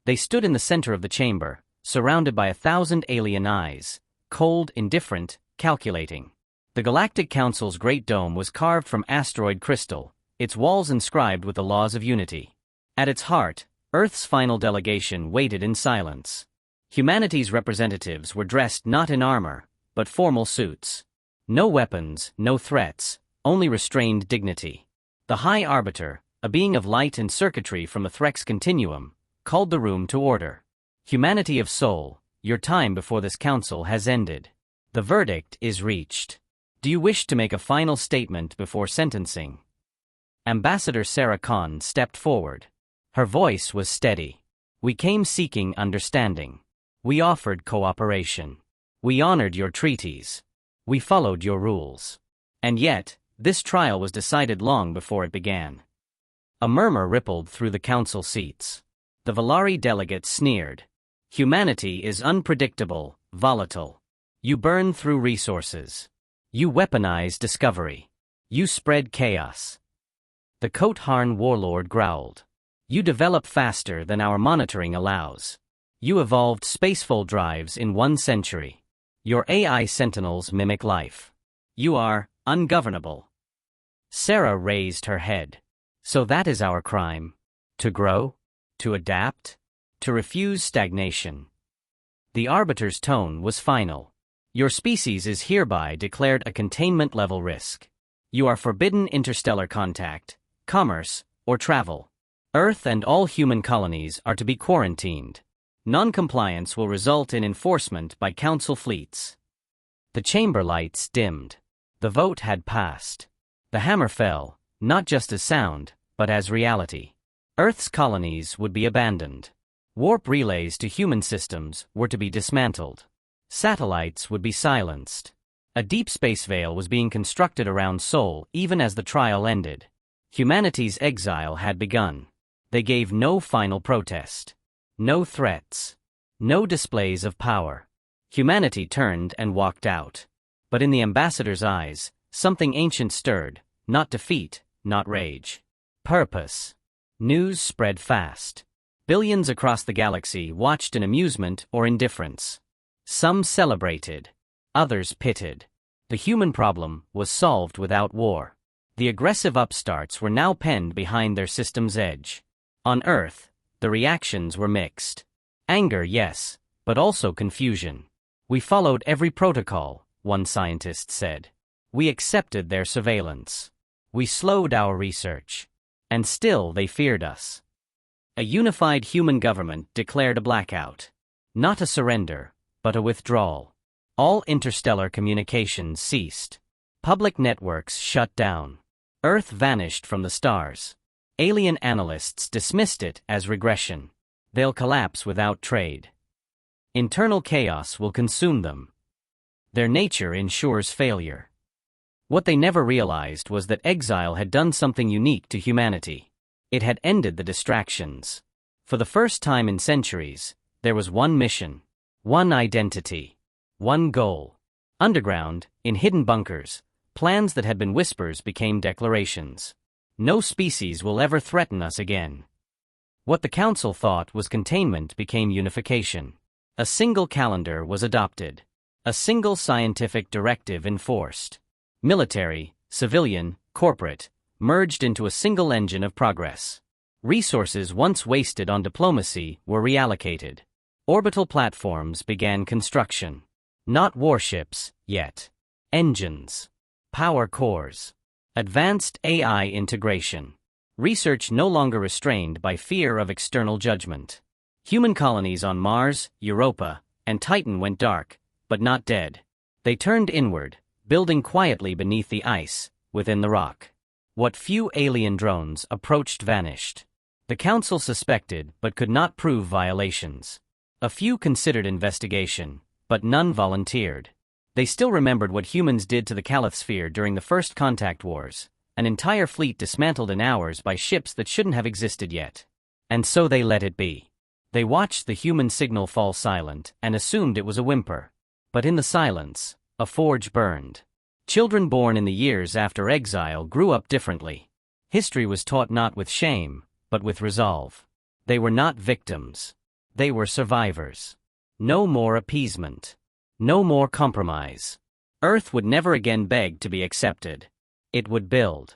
They stood in the center of the chamber, surrounded by 1,000 alien eyes, cold, indifferent, calculating. The Galactic Council's great dome was carved from asteroid crystal, its walls inscribed with the laws of unity. At its heart, Earth's final delegation waited in silence. Humanity's representatives were dressed not in armor, but formal suits. No weapons, no threats, only restrained dignity. The High Arbiter, a being of light and circuitry from the Threx continuum, called the room to order. Humanity of soul, your time before this council has ended. The verdict is reached. Do you wish to make a final statement before sentencing? Ambassador Sarah Khan stepped forward. Her voice was steady. We came seeking understanding. We offered cooperation. We honored your treaties. We followed your rules. And yet, this trial was decided long before it began. A murmur rippled through the council seats. The Valari delegates sneered. Humanity is unpredictable, volatile. You burn through resources. You weaponize discovery. You spread chaos. The Kotarn warlord growled. You develop faster than our monitoring allows. You evolved spacefold drives in 1 century. Your AI sentinels mimic life. You are ungovernable. Sarah raised her head. So that is our crime. To grow? To adapt? To refuse stagnation. The Arbiter's tone was final. Your species is hereby declared a containment-level risk. You are forbidden interstellar contact, commerce, or travel. Earth and all human colonies are to be quarantined. Non-compliance will result in enforcement by Council fleets. The chamber lights dimmed. The vote had passed. The hammer fell, not just as sound, but as reality. Earth's colonies would be abandoned. Warp relays to human systems were to be dismantled. Satellites would be silenced. A deep space veil was being constructed around Sol even as the trial ended. Humanity's exile had begun. They gave no final protest. No threats. No displays of power. Humanity turned and walked out. But in the ambassador's eyes, something ancient stirred, not defeat, not rage. Purpose. News spread fast. Billions across the galaxy watched in amusement or indifference. Some celebrated. Others pitted. The human problem was solved without war. The aggressive upstarts were now penned behind their system's edge. On Earth, the reactions were mixed. Anger, yes, but also confusion. We followed every protocol, one scientist said. We accepted their surveillance. We slowed our research. And still they feared us. A unified human government declared a blackout. Not a surrender, but a withdrawal. All interstellar communications ceased. Public networks shut down. Earth vanished from the stars. Alien analysts dismissed it as regression. They'll collapse without trade. Internal chaos will consume them. Their nature ensures failure. What they never realized was that exile had done something unique to humanity. It had ended the distractions. For the first time in centuries, there was one mission, one identity, one goal. Underground, in hidden bunkers, plans that had been whispers became declarations. No species will ever threaten us again. What the Council thought was containment became unification. A single calendar was adopted. A single scientific directive enforced. Military, civilian, corporate, merged into a single engine of progress. Resources once wasted on diplomacy were reallocated. Orbital platforms began construction. Not warships, yet. Engines. Power cores. Advanced AI integration. Research no longer restrained by fear of external judgment. Human colonies on Mars, Europa, and Titan went dark, but not dead. They turned inward, building quietly beneath the ice, within the rock. What few alien drones approached vanished. The Council suspected but could not prove violations. A few considered investigation, but none volunteered. They still remembered what humans did to the Calithsphere during the First Contact Wars, an entire fleet dismantled in hours by ships that shouldn't have existed yet. And so they let it be. They watched the human signal fall silent and assumed it was a whimper. But in the silence, a forge burned. Children born in the years after exile grew up differently. History was taught not with shame, but with resolve. They were not victims. They were survivors. No more appeasement. No more compromise. Earth would never again beg to be accepted. It would build.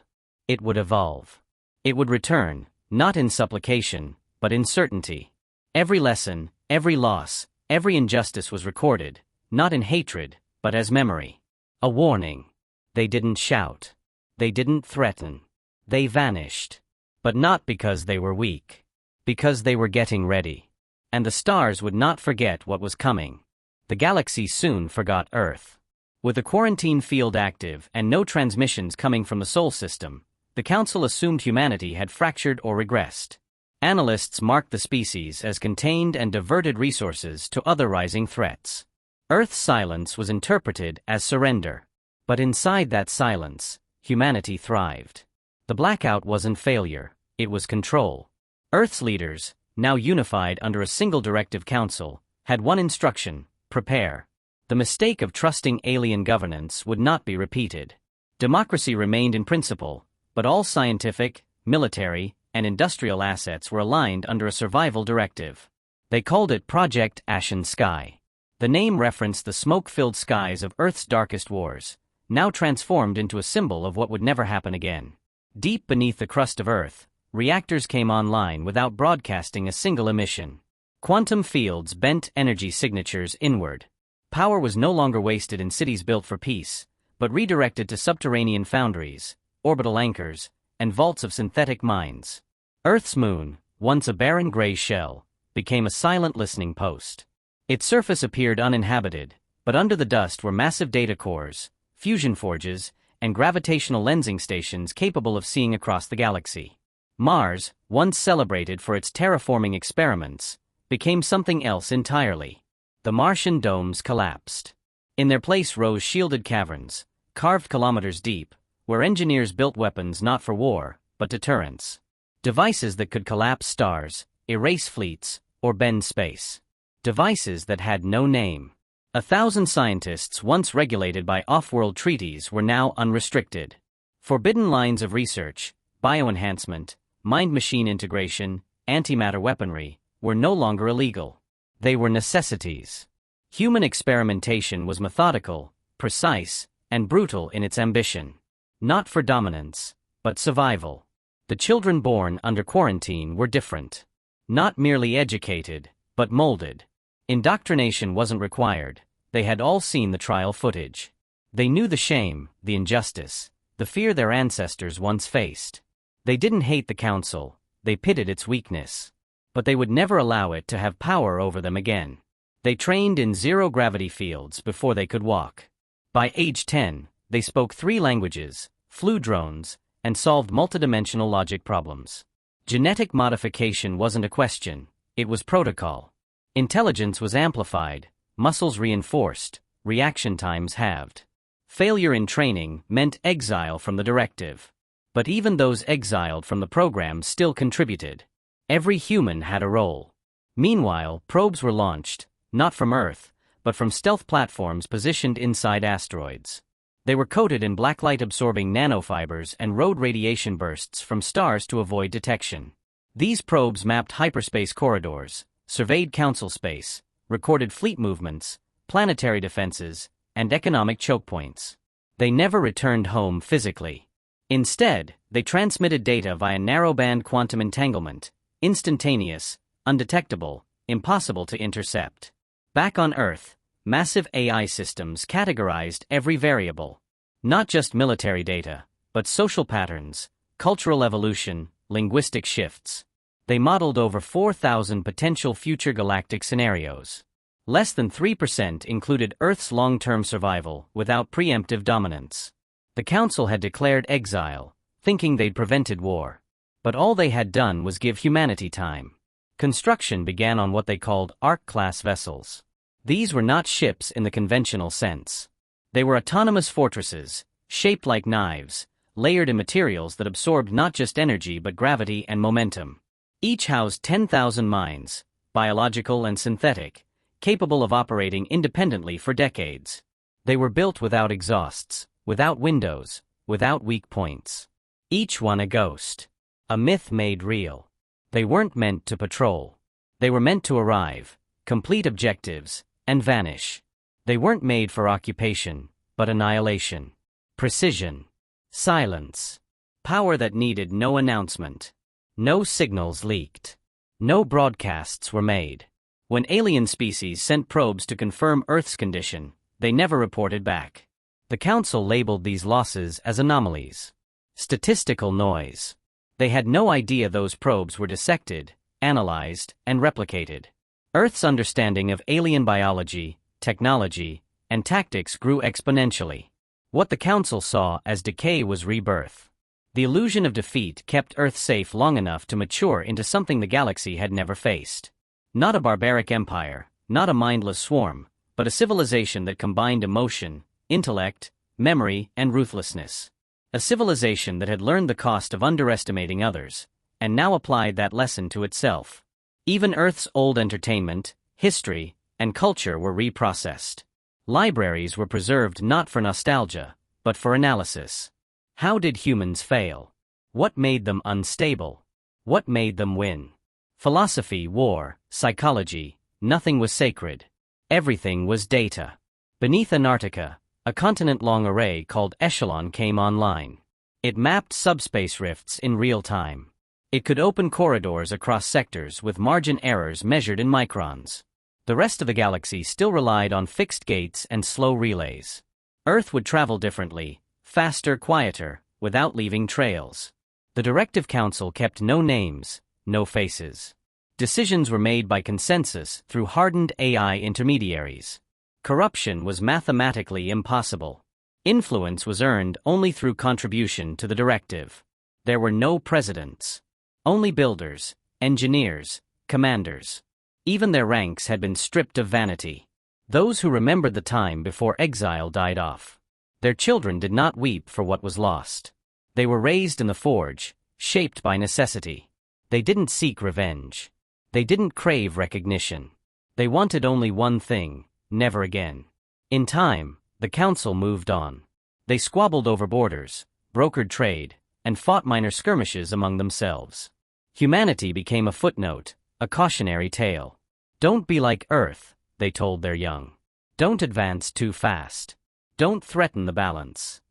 It would evolve. It would return, not in supplication, but in certainty. Every lesson, every loss, every injustice was recorded, not in hatred, but as memory. A warning. They didn't shout. They didn't threaten. They vanished. But not because they were weak. Because they were getting ready. And the stars would not forget what was coming. The galaxy soon forgot Earth. With the quarantine field active and no transmissions coming from the Sol system, the Council assumed humanity had fractured or regressed. Analysts marked the species as contained and diverted resources to other rising threats. Earth's silence was interpreted as surrender. But inside that silence, humanity thrived. The blackout wasn't failure, it was control. Earth's leaders, now unified under a single directive council, had one instruction: prepare. The mistake of trusting alien governance would not be repeated. Democracy remained in principle, but all scientific, military, and industrial assets were aligned under a survival directive. They called it Project Ashen Sky. The name referenced the smoke-filled skies of Earth's darkest wars, now transformed into a symbol of what would never happen again. Deep beneath the crust of Earth, reactors came online without broadcasting a single emission. Quantum fields bent energy signatures inward. Power was no longer wasted in cities built for peace, but redirected to subterranean foundries, orbital anchors, and vaults of synthetic mines. Earth's moon, once a barren gray shell, became a silent listening post. Its surface appeared uninhabited, but under the dust were massive data cores, fusion forges, and gravitational lensing stations capable of seeing across the galaxy. Mars, once celebrated for its terraforming experiments, became something else entirely. The Martian domes collapsed. In their place rose shielded caverns, carved kilometers deep, where engineers built weapons not for war, but deterrence. Devices that could collapse stars, erase fleets, or bend space. Devices that had no name. 1,000 scientists once regulated by off-world treaties were now unrestricted. Forbidden lines of research, bioenhancement, mind-machine integration, antimatter weaponry, were no longer illegal. They were necessities. Human experimentation was methodical, precise, and brutal in its ambition. Not for dominance, but survival. The children born under quarantine were different. Not merely educated, but molded. Indoctrination wasn't required. They had all seen the trial footage. They knew the shame, the injustice, the fear their ancestors once faced. They didn't hate the council, they pitied its weakness. But they would never allow it to have power over them again. They trained in zero-gravity fields before they could walk. By age 10, they spoke 3 languages, flew drones, and solved multidimensional logic problems. Genetic modification wasn't a question, it was protocol. Intelligence was amplified, muscles reinforced, reaction times halved. Failure in training meant exile from the directive. But even those exiled from the program still contributed. Every human had a role. Meanwhile, probes were launched, not from Earth, but from stealth platforms positioned inside asteroids. They were coated in blacklight-absorbing nanofibers and rode radiation bursts from stars to avoid detection. These probes mapped hyperspace corridors, surveyed council space, recorded fleet movements, planetary defenses, and economic choke points. They never returned home physically. Instead, they transmitted data via narrowband quantum entanglement, instantaneous, undetectable, impossible to intercept. Back on Earth, massive AI systems categorized every variable. Not just military data, but social patterns, cultural evolution, linguistic shifts. They modeled over 4,000 potential future galactic scenarios. Less than 3% included Earth's long-term survival without preemptive dominance. The Council had declared exile, thinking they'd prevented war. But all they had done was give humanity time. Construction began on what they called Ark-class vessels. These were not ships in the conventional sense. They were autonomous fortresses, shaped like knives, layered in materials that absorbed not just energy but gravity and momentum. Each housed 10,000 minds, biological and synthetic, capable of operating independently for decades. They were built without exhausts, without windows, without weak points. Each one a ghost. A myth made real. They weren't meant to patrol. They were meant to arrive, complete objectives, and vanish. They weren't made for occupation, but annihilation. Precision. Silence. Power that needed no announcement. No signals leaked. No broadcasts were made. When alien species sent probes to confirm Earth's condition, they never reported back. The Council labeled these losses as anomalies. Statistical noise. They had no idea those probes were dissected, analyzed, and replicated. Earth's understanding of alien biology, technology, and tactics grew exponentially. What the Council saw as decay was rebirth. The illusion of defeat kept Earth safe long enough to mature into something the galaxy had never faced. Not a barbaric empire, not a mindless swarm, but a civilization that combined emotion, intellect, memory, and ruthlessness. A civilization that had learned the cost of underestimating others, and now applied that lesson to itself. Even Earth's old entertainment, history, and culture were reprocessed. Libraries were preserved not for nostalgia, but for analysis. How did humans fail? What made them unstable? What made them win? Philosophy, war, psychology, nothing was sacred. Everything was data. Beneath Antarctica, a continent-long array called Echelon came online. It mapped subspace rifts in real time. It could open corridors across sectors with margin errors measured in microns. The rest of the galaxy still relied on fixed gates and slow relays. Earth would travel differently, faster, quieter, without leaving trails. The Directive Council kept no names, no faces. Decisions were made by consensus through hardened AI intermediaries. Corruption was mathematically impossible. Influence was earned only through contribution to the directive. There were no presidents. Only builders, engineers, commanders. Even their ranks had been stripped of vanity. Those who remembered the time before exile died off. Their children did not weep for what was lost. They were raised in the forge, shaped by necessity. They didn't seek revenge. They didn't crave recognition. They wanted only one thing: never again. In time, the Council moved on. They squabbled over borders, brokered trade, and fought minor skirmishes among themselves. Humanity became a footnote, a cautionary tale. Don't be like Earth, they told their young. Don't advance too fast. Don't threaten the balance.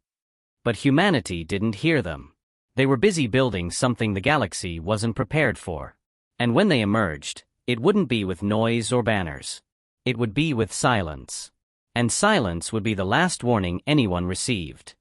But humanity didn't hear them. They were busy building something the galaxy wasn't prepared for. And when they emerged, it wouldn't be with noise or banners. It would be with silence. And silence would be the last warning anyone received.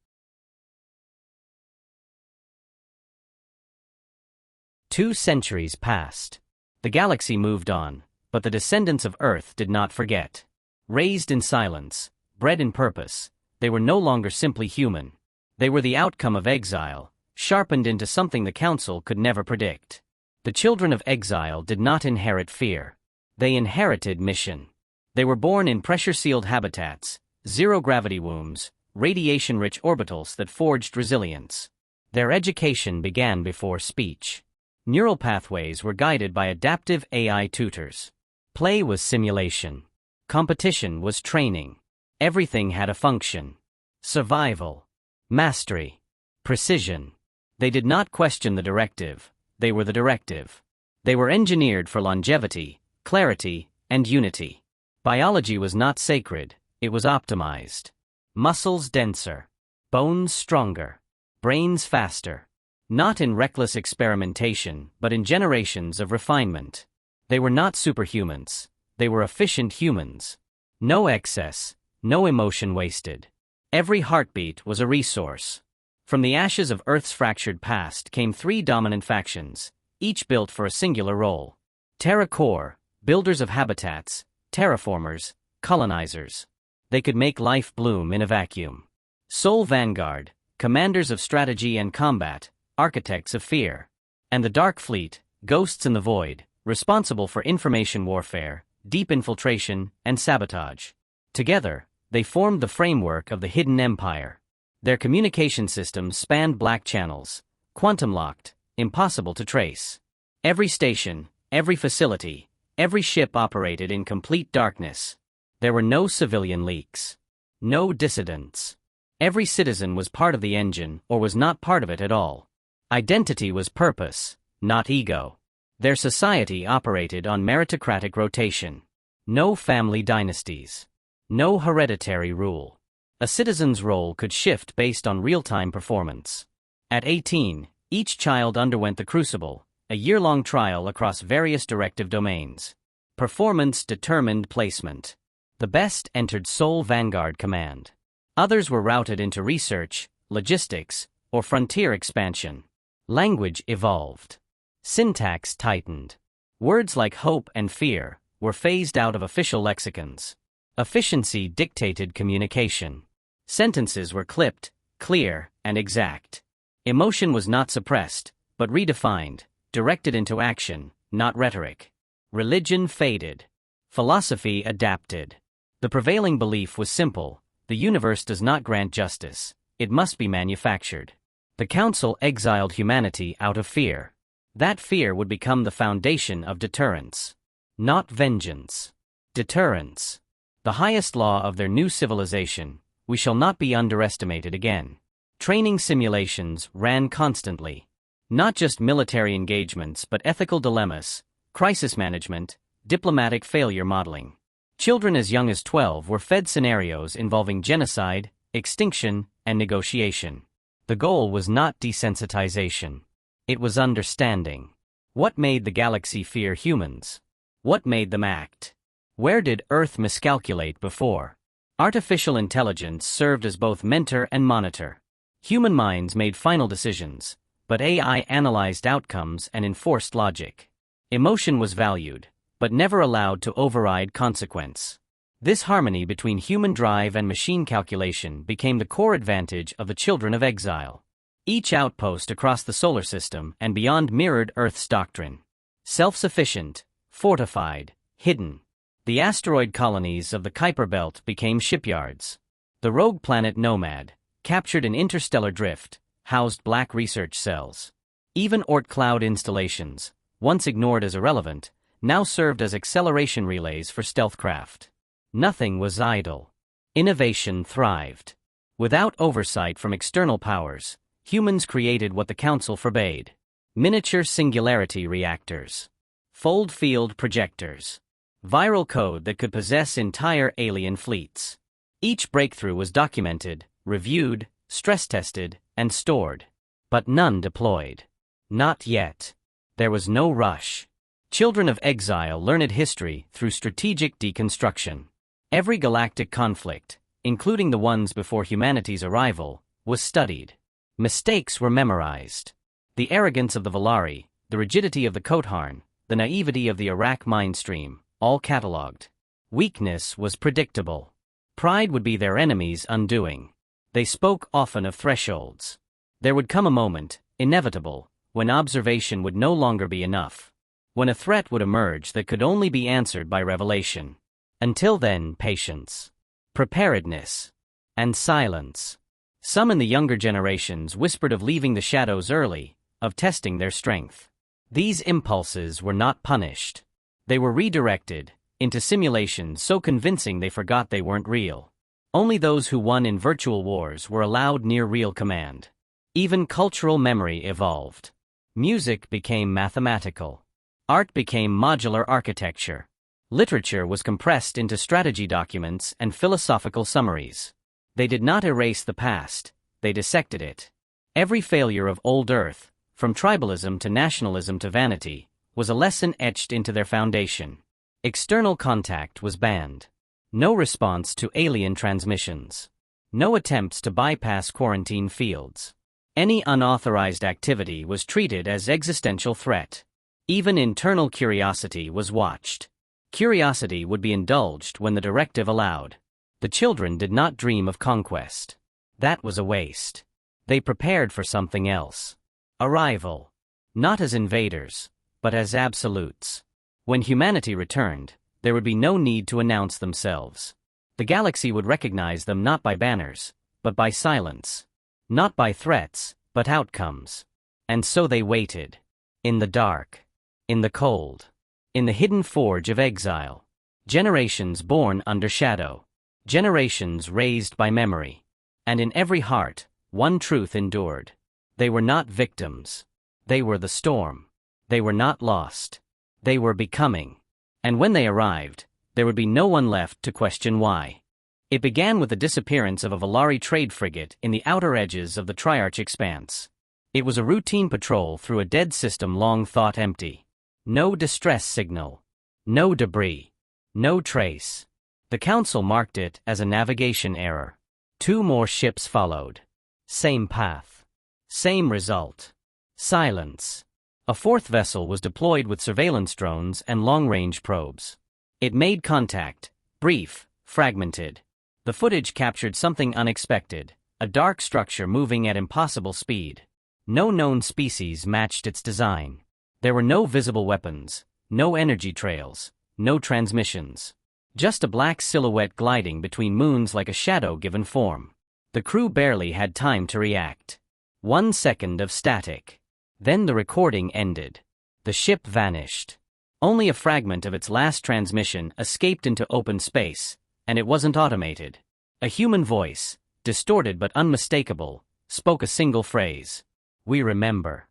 2 centuries passed. The galaxy moved on, but the descendants of Earth did not forget. Raised in silence, bred in purpose, they were no longer simply human. They were the outcome of exile, sharpened into something the Council could never predict. The children of exile did not inherit fear. They inherited mission. They were born in pressure-sealed habitats, zero-gravity wombs, radiation-rich orbitals that forged resilience. Their education began before speech. Neural pathways were guided by adaptive AI tutors. Play was simulation. Competition was training. Everything had a function. Survival. Mastery. Precision. They did not question the directive. They were the directive. They were engineered for longevity, clarity, and unity. Biology was not sacred, it was optimized. Muscles denser. Bones stronger. Brains faster. Not in reckless experimentation, but in generations of refinement. They were not superhumans. They were efficient humans. No excess, no emotion wasted. Every heartbeat was a resource. From the ashes of Earth's fractured past came 3 dominant factions, each built for a singular role. Terra Core, builders of habitats, terraformers, colonizers. They could make life bloom in a vacuum. Sol Vanguard, commanders of strategy and combat, architects of fear. And the Dark Fleet, ghosts in the void, responsible for information warfare, deep infiltration, and sabotage. Together, they formed the framework of the Hidden Empire. Their communication systems spanned black channels, quantum-locked, impossible to trace. Every station, every facility, every ship operated in complete darkness. There were no civilian leaks. No dissidents. Every citizen was part of the engine or was not part of it at all. Identity was purpose, not ego. Their society operated on meritocratic rotation. No family dynasties. No hereditary rule. A citizen's role could shift based on real-time performance. At 18, each child underwent the Crucible, a year-long trial across various directive domains. Performance determined placement. The best entered sole Vanguard Command. Others were routed into research, logistics, or frontier expansion. Language evolved. Syntax tightened. Words like hope and fear were phased out of official lexicons. Efficiency dictated communication. Sentences were clipped, clear, and exact. Emotion was not suppressed, but redefined, directed into action, not rhetoric. Religion faded. Philosophy adapted. The prevailing belief was simple: the universe does not grant justice, it must be manufactured. The council exiled humanity out of fear. That fear would become the foundation of deterrence. Not vengeance. Deterrence. The highest law of their new civilization: we shall not be underestimated again. Training simulations ran constantly. Not just military engagements but ethical dilemmas, crisis management, diplomatic failure modeling. Children as young as 12 were fed scenarios involving genocide, extinction, and negotiation. The goal was not desensitization. It was understanding. What made the galaxy fear humans? What made them act? Where did Earth miscalculate before? Artificial intelligence served as both mentor and monitor. Human minds made final decisions, but AI analyzed outcomes and enforced logic. Emotion was valued, but never allowed to override consequence. This harmony between human drive and machine calculation became the core advantage of the Children of Exile. Each outpost across the solar system and beyond mirrored Earth's doctrine. Self-sufficient, fortified, hidden. The asteroid colonies of the Kuiper Belt became shipyards. The rogue planet Nomad, captured in interstellar drift, housed black research cells. Even Oort cloud installations, once ignored as irrelevant, now served as acceleration relays for stealth craft. Nothing was idle. Innovation thrived. Without oversight from external powers, humans created what the Council forbade: miniature singularity reactors, fold field projectors, viral code that could possess entire alien fleets. Each breakthrough was documented, reviewed, stress-tested, and stored. But none deployed. Not yet. There was no rush. Children of Exile learned history through strategic deconstruction. Every galactic conflict, including the ones before humanity's arrival, was studied. Mistakes were memorized. The arrogance of the Valari, the rigidity of the Kotarn, the naivety of the Iraq mindstream, all catalogued. Weakness was predictable. Pride would be their enemy's undoing. They spoke often of thresholds. There would come a moment, inevitable, when observation would no longer be enough. When a threat would emerge that could only be answered by revelation. Until then, patience, preparedness, and silence. Some in the younger generations whispered of leaving the shadows early, of testing their strength. These impulses were not punished. They were redirected into simulations so convincing they forgot they weren't real. Only those who won in virtual wars were allowed near real command. Even cultural memory evolved. Music became mathematical. Art became modular architecture. Literature was compressed into strategy documents and philosophical summaries. They did not erase the past, they dissected it. Every failure of old Earth, from tribalism to nationalism to vanity, was a lesson etched into their foundation. External contact was banned. No response to alien transmissions. No attempts to bypass quarantine fields. Any unauthorized activity was treated as existential threat. Even internal curiosity was watched. Curiosity would be indulged when the directive allowed. The children did not dream of conquest. That was a waste. They prepared for something else. Arrival. Not as invaders, but as absolutes. When humanity returned, there would be no need to announce themselves. The galaxy would recognize them not by banners, but by silence. Not by threats, but outcomes. And so they waited. In the dark. In the cold. In the hidden forge of exile. Generations born under shadow. Generations raised by memory. And in every heart, one truth endured. They were not victims. They were the storm. They were not lost. They were becoming. And when they arrived, there would be no one left to question why. It began with the disappearance of a Valari trade frigate in the outer edges of the Triarch Expanse. It was a routine patrol through a dead system long thought empty. No distress signal. No debris. No trace. The Council marked it as a navigation error. 2 more ships followed. Same path. Same result. Silence. A 4th vessel was deployed with surveillance drones and long-range probes. It made contact, brief, fragmented. The footage captured something unexpected, a dark structure moving at impossible speed. No known species matched its design. There were no visible weapons, no energy trails, no transmissions. Just a black silhouette gliding between moons like a shadow given form. The crew barely had time to react. 1 second of static. Then the recording ended. The ship vanished. Only a fragment of its last transmission escaped into open space, and it wasn't automated. A human voice, distorted but unmistakable, spoke a single phrase. "We remember."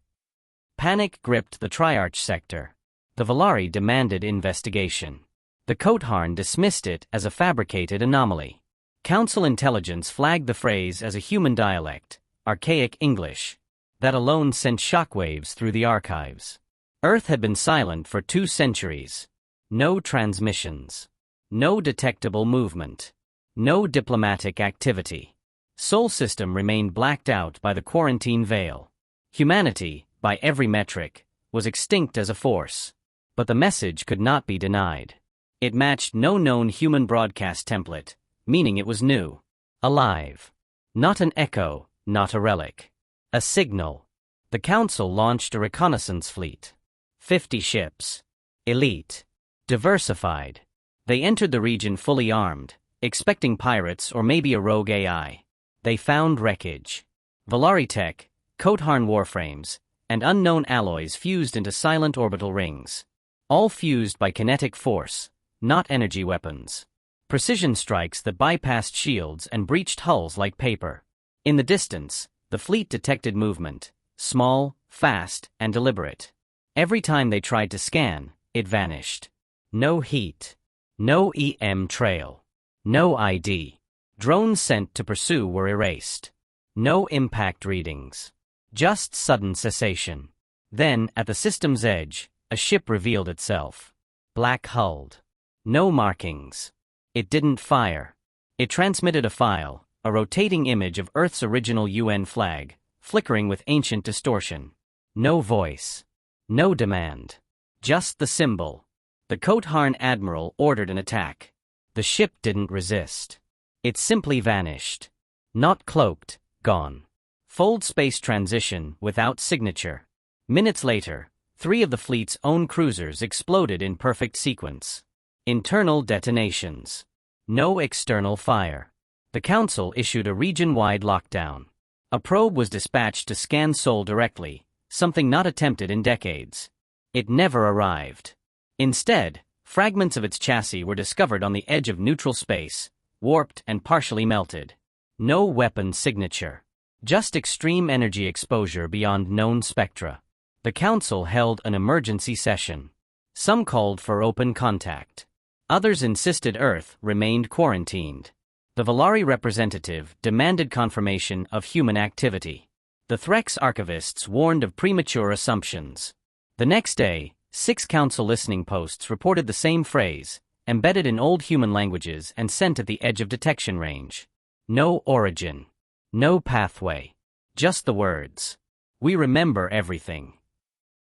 Panic gripped the Triarch sector. The Valari demanded investigation. The Kotarn dismissed it as a fabricated anomaly. Council intelligence flagged the phrase as a human dialect, archaic English. That alone sent shockwaves through the archives. Earth had been silent for 2 centuries. No transmissions. No detectable movement. No diplomatic activity. Sol system remained blacked out by the quarantine veil. Humanity, by every metric, was extinct as a force. But the message could not be denied. It matched no known human broadcast template, meaning it was new. Alive. Not an echo, not a relic. A signal. The Council launched a reconnaissance fleet. 50 ships. Elite. Diversified. They entered the region fully armed, expecting pirates or maybe a rogue AI. They found wreckage. Valari tech, Kotarn warframes, and unknown alloys fused into silent orbital rings. All fused by kinetic force, not energy weapons. Precision strikes that bypassed shields and breached hulls like paper. In the distance, the fleet detected movement, small, fast, and deliberate. Every time they tried to scan, it vanished. No heat. No EM trail. No ID. Drones sent to pursue were erased. No impact readings. Just sudden cessation. Then, at the system's edge, a ship revealed itself. Black-hulled. No markings. It didn't fire. It transmitted a file, a rotating image of Earth's original UN flag, flickering with ancient distortion. No voice. No demand. Just the symbol. The Kotarn admiral ordered an attack. The ship didn't resist. It simply vanished. Not cloaked, gone. Fold space transition without signature. Minutes later, 3 of the fleet's own cruisers exploded in perfect sequence. Internal detonations. No external fire. The Council issued a region-wide lockdown. A probe was dispatched to scan Sol directly, something not attempted in decades. It never arrived. Instead, fragments of its chassis were discovered on the edge of neutral space, warped and partially melted. No weapon signature. Just extreme energy exposure beyond known spectra. The Council held an emergency session. Some called for open contact. Others insisted Earth remained quarantined. The Valari representative demanded confirmation of human activity. The Threx archivists warned of premature assumptions. The next day, 6 Council listening posts reported the same phrase, embedded in old human languages and sent at the edge of detection range. No origin. No pathway. Just the words. We remember everything.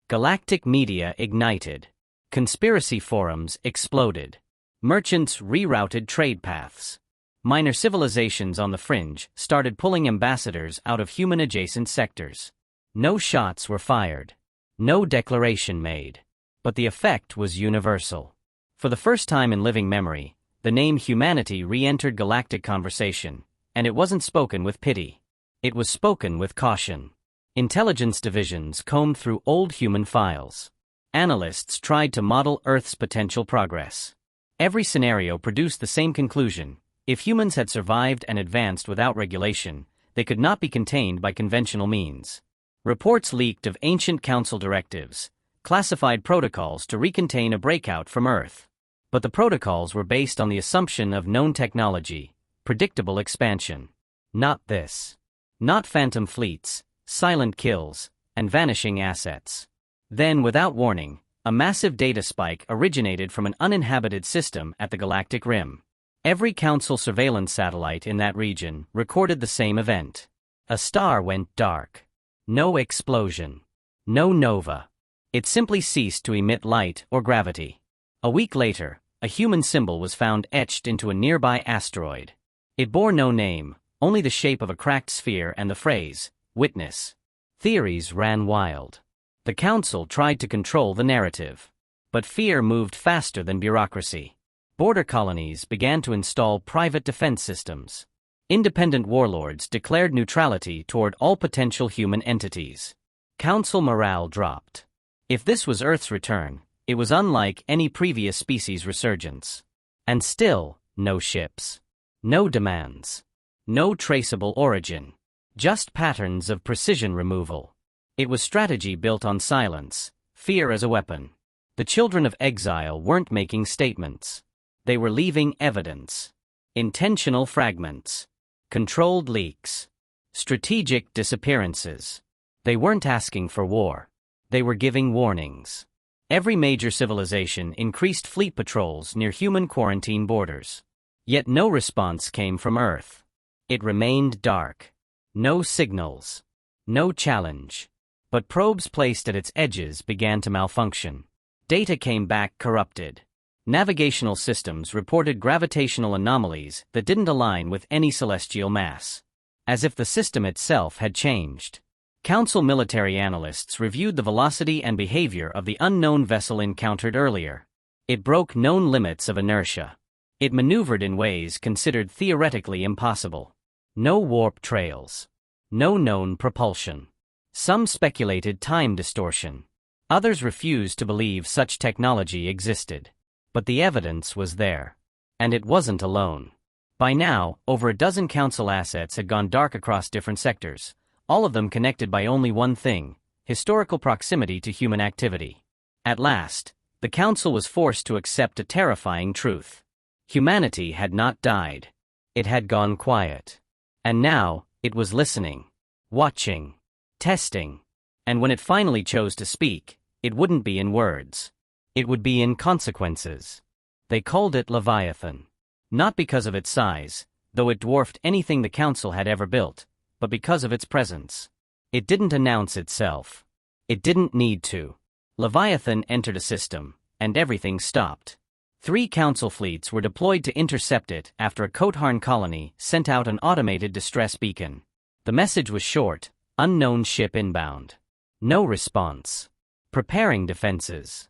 Galactic media ignited. Conspiracy forums exploded. Merchants rerouted trade paths. Minor civilizations on the fringe started pulling ambassadors out of human-adjacent sectors. No shots were fired. No declaration made. But the effect was universal. For the first time in living memory, the name humanity re-entered galactic conversation, and it wasn't spoken with pity. It was spoken with caution. Intelligence divisions combed through old human files. Analysts tried to model Earth's potential progress. Every scenario produced the same conclusion. If humans had survived and advanced without regulation, they could not be contained by conventional means. Reports leaked of ancient council directives, classified protocols to recontain a breakout from Earth. But the protocols were based on the assumption of known technology, predictable expansion. Not this. Not phantom fleets, silent kills, and vanishing assets. Then, without warning, a massive data spike originated from an uninhabited system at the galactic rim. Every Council surveillance satellite in that region recorded the same event. A star went dark. No explosion. No nova. It simply ceased to emit light or gravity. A week later, a human symbol was found etched into a nearby asteroid. It bore no name, only the shape of a cracked sphere and the phrase, "Witness." Theories ran wild. The Council tried to control the narrative. But fear moved faster than bureaucracy. Border colonies began to install private defense systems. Independent warlords declared neutrality toward all potential human entities. Council morale dropped. If this was Earth's return, it was unlike any previous species resurgence. And still, no ships. No demands. No traceable origin. Just patterns of precision removal. It was strategy built on silence, fear as a weapon. The children of exile weren't making statements. They were leaving evidence. Intentional fragments. Controlled leaks. Strategic disappearances. They weren't asking for war. They were giving warnings. Every major civilization increased fleet patrols near human quarantine borders. Yet no response came from Earth. It remained dark. No signals. No challenge. But probes placed at its edges began to malfunction. Data came back corrupted. Navigational systems reported gravitational anomalies that didn't align with any celestial mass. As if the system itself had changed. Council military analysts reviewed the velocity and behavior of the unknown vessel encountered earlier. It broke known limits of inertia. It maneuvered in ways considered theoretically impossible. No warp trails. No known propulsion. Some speculated time distortion. Others refused to believe such technology existed. But the evidence was there. And it wasn't alone. By now, over a dozen Council assets had gone dark across different sectors, all of them connected by only one thing: historical proximity to human activity. At last, the Council was forced to accept a terrifying truth. Humanity had not died. It had gone quiet. And now, it was listening, watching, testing. And when it finally chose to speak, it wouldn't be in words. It would be in consequences. They called it Leviathan. Not because of its size, though it dwarfed anything the Council had ever built, but because of its presence. It didn't announce itself. It didn't need to. Leviathan entered a system, and everything stopped. 3 Council fleets were deployed to intercept it after a Kotharn colony sent out an automated distress beacon. The message was short: unknown ship inbound. No response. Preparing defenses.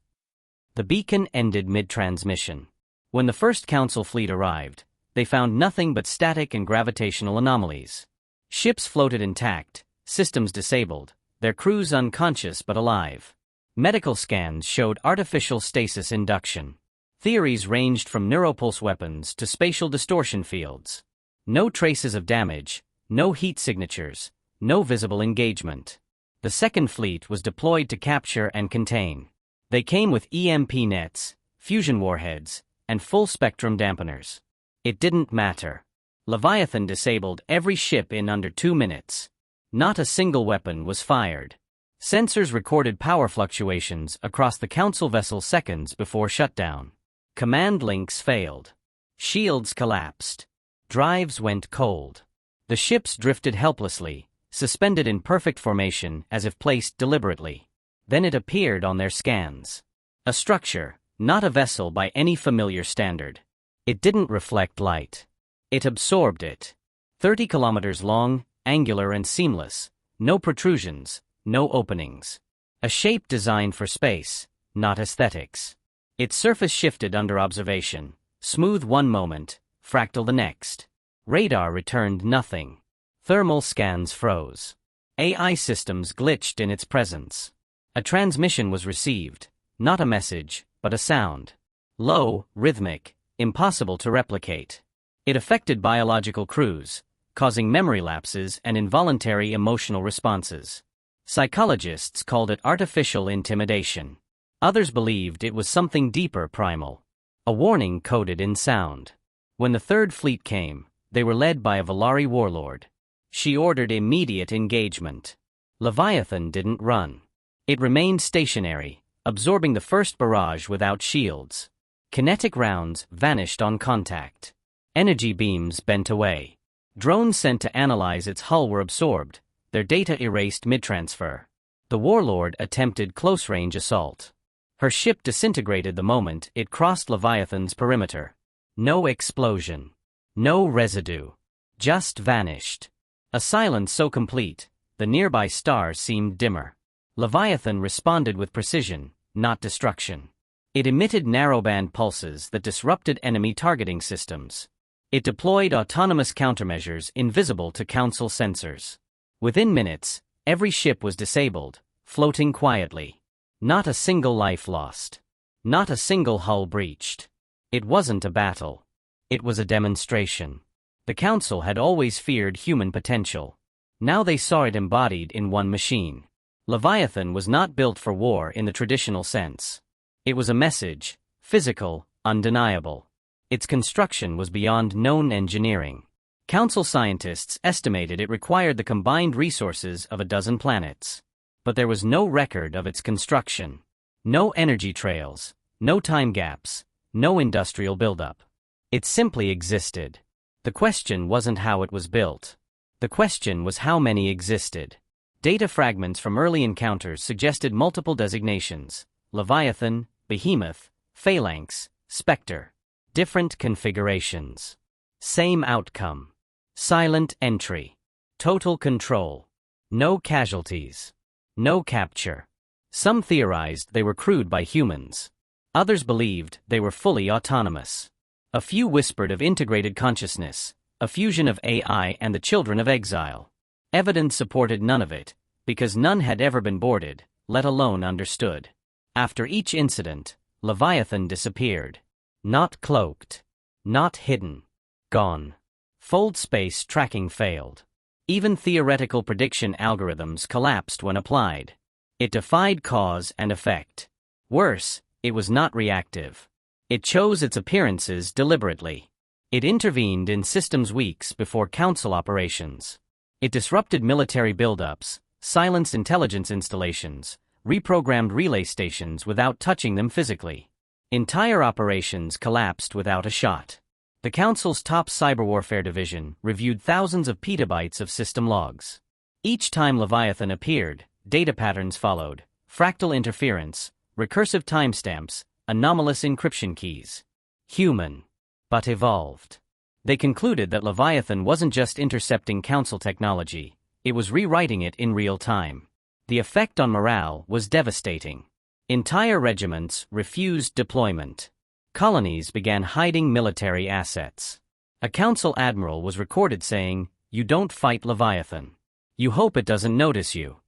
The beacon ended mid-transmission. When the first Council fleet arrived, they found nothing but static and gravitational anomalies. Ships floated intact, systems disabled, their crews unconscious but alive. Medical scans showed artificial stasis induction. Theories ranged from neuropulse weapons to spatial distortion fields. No traces of damage, no heat signatures, no visible engagement. The second fleet was deployed to capture and contain. They came with EMP nets, fusion warheads, and full-spectrum dampeners. It didn't matter. Leviathan disabled every ship in under 2 minutes. Not a single weapon was fired. Sensors recorded power fluctuations across the Council vessel seconds before shutdown. Command links failed. Shields collapsed. Drives went cold. The ships drifted helplessly, suspended in perfect formation as if placed deliberately. Then it appeared on their scans. A structure, not a vessel by any familiar standard. It didn't reflect light. It absorbed it. 30 kilometers long, angular and seamless, no protrusions, no openings. A shape designed for space, not aesthetics. Its surface shifted under observation, smooth one moment, fractal the next. Radar returned nothing. Thermal scans froze. AI systems glitched in its presence. A transmission was received, not a message, but a sound. Low, rhythmic, impossible to replicate. It affected biological crews, causing memory lapses and involuntary emotional responses. Psychologists called it artificial intimidation. Others believed it was something deeper, primal. A warning coded in sound. When the Third Fleet came, they were led by a Valari warlord. She ordered immediate engagement. Leviathan didn't run. It remained stationary, absorbing the first barrage without shields. Kinetic rounds vanished on contact. Energy beams bent away. Drones sent to analyze its hull were absorbed, their data erased mid-transfer. The warlord attempted close-range assault. Her ship disintegrated the moment it crossed Leviathan's perimeter. No explosion. No residue. Just vanished. A silence so complete, the nearby stars seemed dimmer. Leviathan responded with precision, not destruction. It emitted narrowband pulses that disrupted enemy targeting systems. It deployed autonomous countermeasures invisible to Council sensors. Within minutes, every ship was disabled, floating quietly. Not a single life lost. Not a single hull breached. It wasn't a battle. It was a demonstration. The Council had always feared human potential. Now they saw it embodied in one machine. Leviathan was not built for war in the traditional sense. It was a message, physical, undeniable. Its construction was beyond known engineering. Council scientists estimated it required the combined resources of a dozen planets. But there was no record of its construction. No energy trails, no time gaps, no industrial buildup. It simply existed. The question wasn't how it was built. The question was how many existed. Data fragments from early encounters suggested multiple designations: Leviathan, Behemoth, Phalanx, Spectre. Different configurations. Same outcome. Silent entry. Total control. No casualties. No capture. Some theorized they were crewed by humans. Others believed they were fully autonomous. A few whispered of integrated consciousness, a fusion of AI and the children of exile. Evidence supported none of it, because none had ever been boarded, let alone understood. After each incident, Leviathan disappeared. Not cloaked. Not hidden. Gone. Fold space tracking failed. Even theoretical prediction algorithms collapsed when applied. It defied cause and effect. Worse, it was not reactive. It chose its appearances deliberately. It intervened in systems weeks before Council operations. It disrupted military buildups, silenced intelligence installations, reprogrammed relay stations without touching them physically. Entire operations collapsed without a shot. The Council's top cyberwarfare division reviewed thousands of petabytes of system logs. Each time Leviathan appeared, data patterns followed: fractal interference, recursive timestamps, anomalous encryption keys. Human. But evolved. They concluded that Leviathan wasn't just intercepting Council technology, it was rewriting it in real time. The effect on morale was devastating. Entire regiments refused deployment. Colonies began hiding military assets. A Council admiral was recorded saying, "You don't fight Leviathan. You hope it doesn't notice you."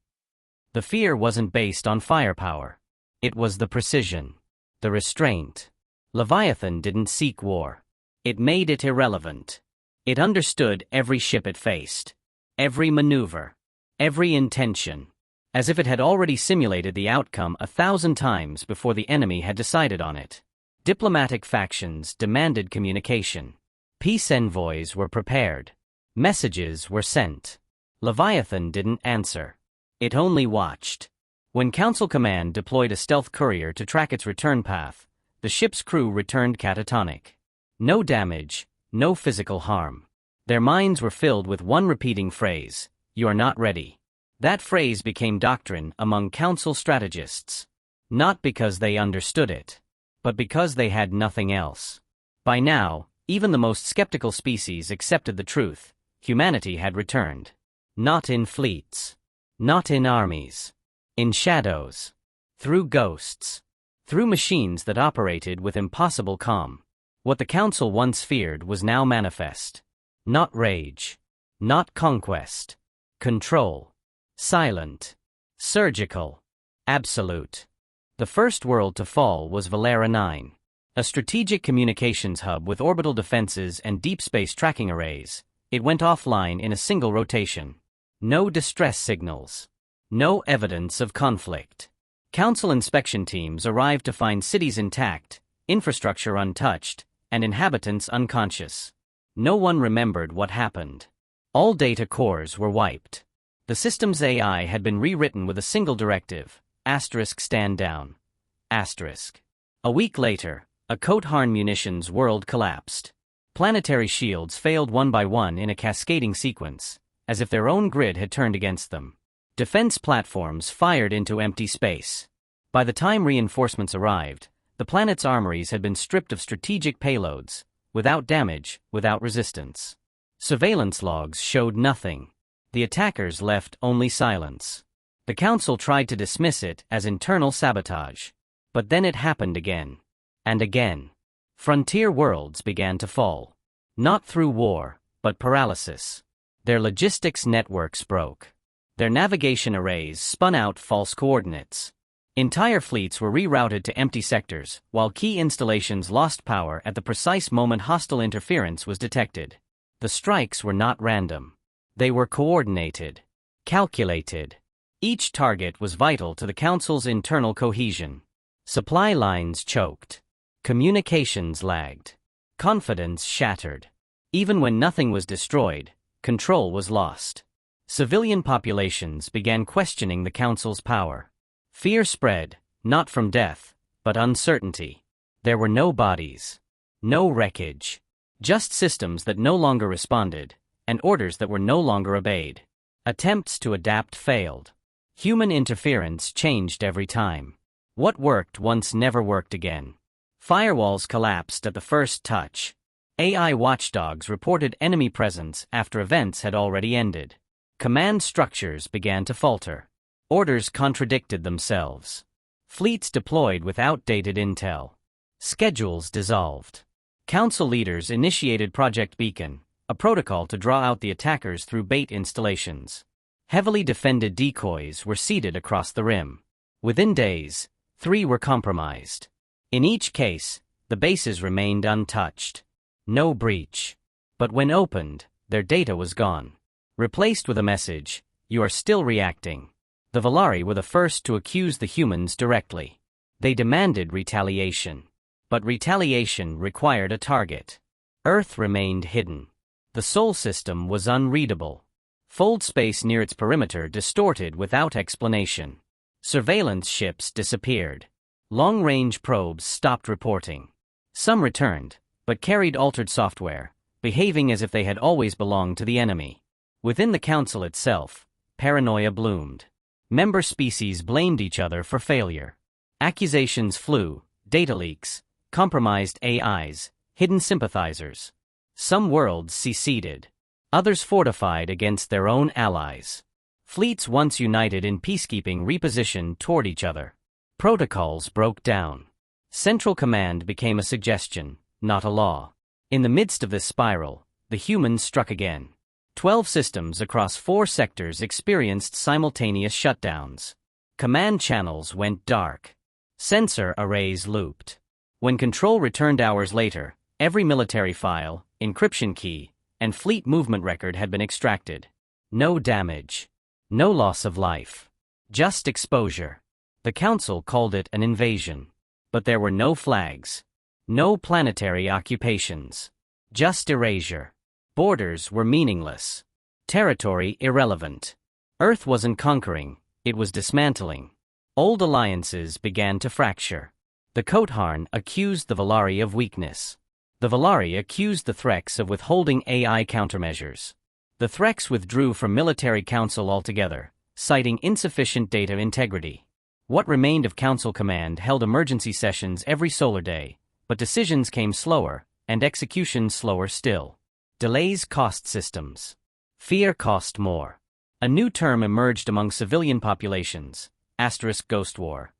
The fear wasn't based on firepower. It was the precision. The restraint. Leviathan didn't seek war. It made it irrelevant. It understood every ship it faced. Every maneuver. Every intention. As if it had already simulated the outcome 1,000 times before the enemy had decided on it. Diplomatic factions demanded communication. Peace envoys were prepared. Messages were sent. Leviathan didn't answer. It only watched. When Council Command deployed a stealth courier to track its return path, the ship's crew returned catatonic. No damage, no physical harm. Their minds were filled with one repeating phrase: "You are not ready." That phrase became doctrine among Council strategists. Not because they understood it, but because they had nothing else. By now, even the most skeptical species accepted the truth: humanity had returned. Not in fleets. Not in armies. In shadows. Through ghosts. Through machines that operated with impossible calm. What the Council once feared was now manifest. Not rage. Not conquest. Control. Silent. Surgical. Absolute. The first world to fall was Valera 9. A strategic communications hub with orbital defenses and deep space tracking arrays. It went offline in a single rotation. No distress signals. No evidence of conflict. Council inspection teams arrived to find cities intact, infrastructure untouched, and inhabitants unconscious. No one remembered what happened. All data cores were wiped. The system's AI had been rewritten with a single directive: *stand down. A week later, a Kotarn munitions world collapsed. Planetary shields failed one by one in a cascading sequence, as if their own grid had turned against them. Defense platforms fired into empty space. By the time reinforcements arrived, the planet's armories had been stripped of strategic payloads, without damage, without resistance. Surveillance logs showed nothing. The attackers left only silence. The Council tried to dismiss it as internal sabotage. But then it happened again. And again. Frontier worlds began to fall. Not through war, but paralysis. Their logistics networks broke. Their navigation arrays spun out false coordinates. Entire fleets were rerouted to empty sectors, while key installations lost power at the precise moment hostile interference was detected. The strikes were not random. They were coordinated, calculated. Each target was vital to the Council's internal cohesion. Supply lines choked. Communications lagged. Confidence shattered. Even when nothing was destroyed, control was lost. Civilian populations began questioning the Council's power. Fear spread, not from death, but uncertainty. There were no bodies. No wreckage. Just systems that no longer responded, and orders that were no longer obeyed. Attempts to adapt failed. Human interference changed every time. What worked once never worked again. Firewalls collapsed at the first touch. AI watchdogs reported enemy presence after events had already ended. Command structures began to falter. Orders contradicted themselves. Fleets deployed with outdated intel. Schedules dissolved. Council leaders initiated Project Beacon, a protocol to draw out the attackers through bait installations. Heavily defended decoys were seeded across the rim. Within days, 3 were compromised. In each case, the bases remained untouched. No breach. But when opened, their data was gone. Replaced with a message: "You are still reacting." The Valari were the first to accuse the humans directly. They demanded retaliation. But retaliation required a target. Earth remained hidden. The Sol system was unreadable. Fold space near its perimeter distorted without explanation. Surveillance ships disappeared. Long-range probes stopped reporting. Some returned, but carried altered software, behaving as if they had always belonged to the enemy. Within the Council itself, paranoia bloomed. Member species blamed each other for failure. Accusations flew: data leaks, compromised AIs, hidden sympathizers. Some worlds seceded. Others fortified against their own allies. Fleets once united in peacekeeping repositioned toward each other. Protocols broke down. Central command became a suggestion, not a law. In the midst of this spiral, the humans struck again. 12 systems across 4 sectors experienced simultaneous shutdowns. Command channels went dark. Sensor arrays looped. When control returned hours later, every military file, encryption key, and fleet movement record had been extracted. No damage. No loss of life. Just exposure. The Council called it an invasion. But there were no flags. No planetary occupations. Just erasure. Borders were meaningless. Territory irrelevant. Earth wasn't conquering, it was dismantling. Old alliances began to fracture. The Kotarn accused the Valari of weakness. The Valari accused the Threx of withholding AI countermeasures. The Threx withdrew from military council altogether, citing insufficient data integrity. What remained of Council Command held emergency sessions every solar day, but decisions came slower, and execution slower still. Delays cost systems. Fear cost more. A new term emerged among civilian populations: *Ghost War.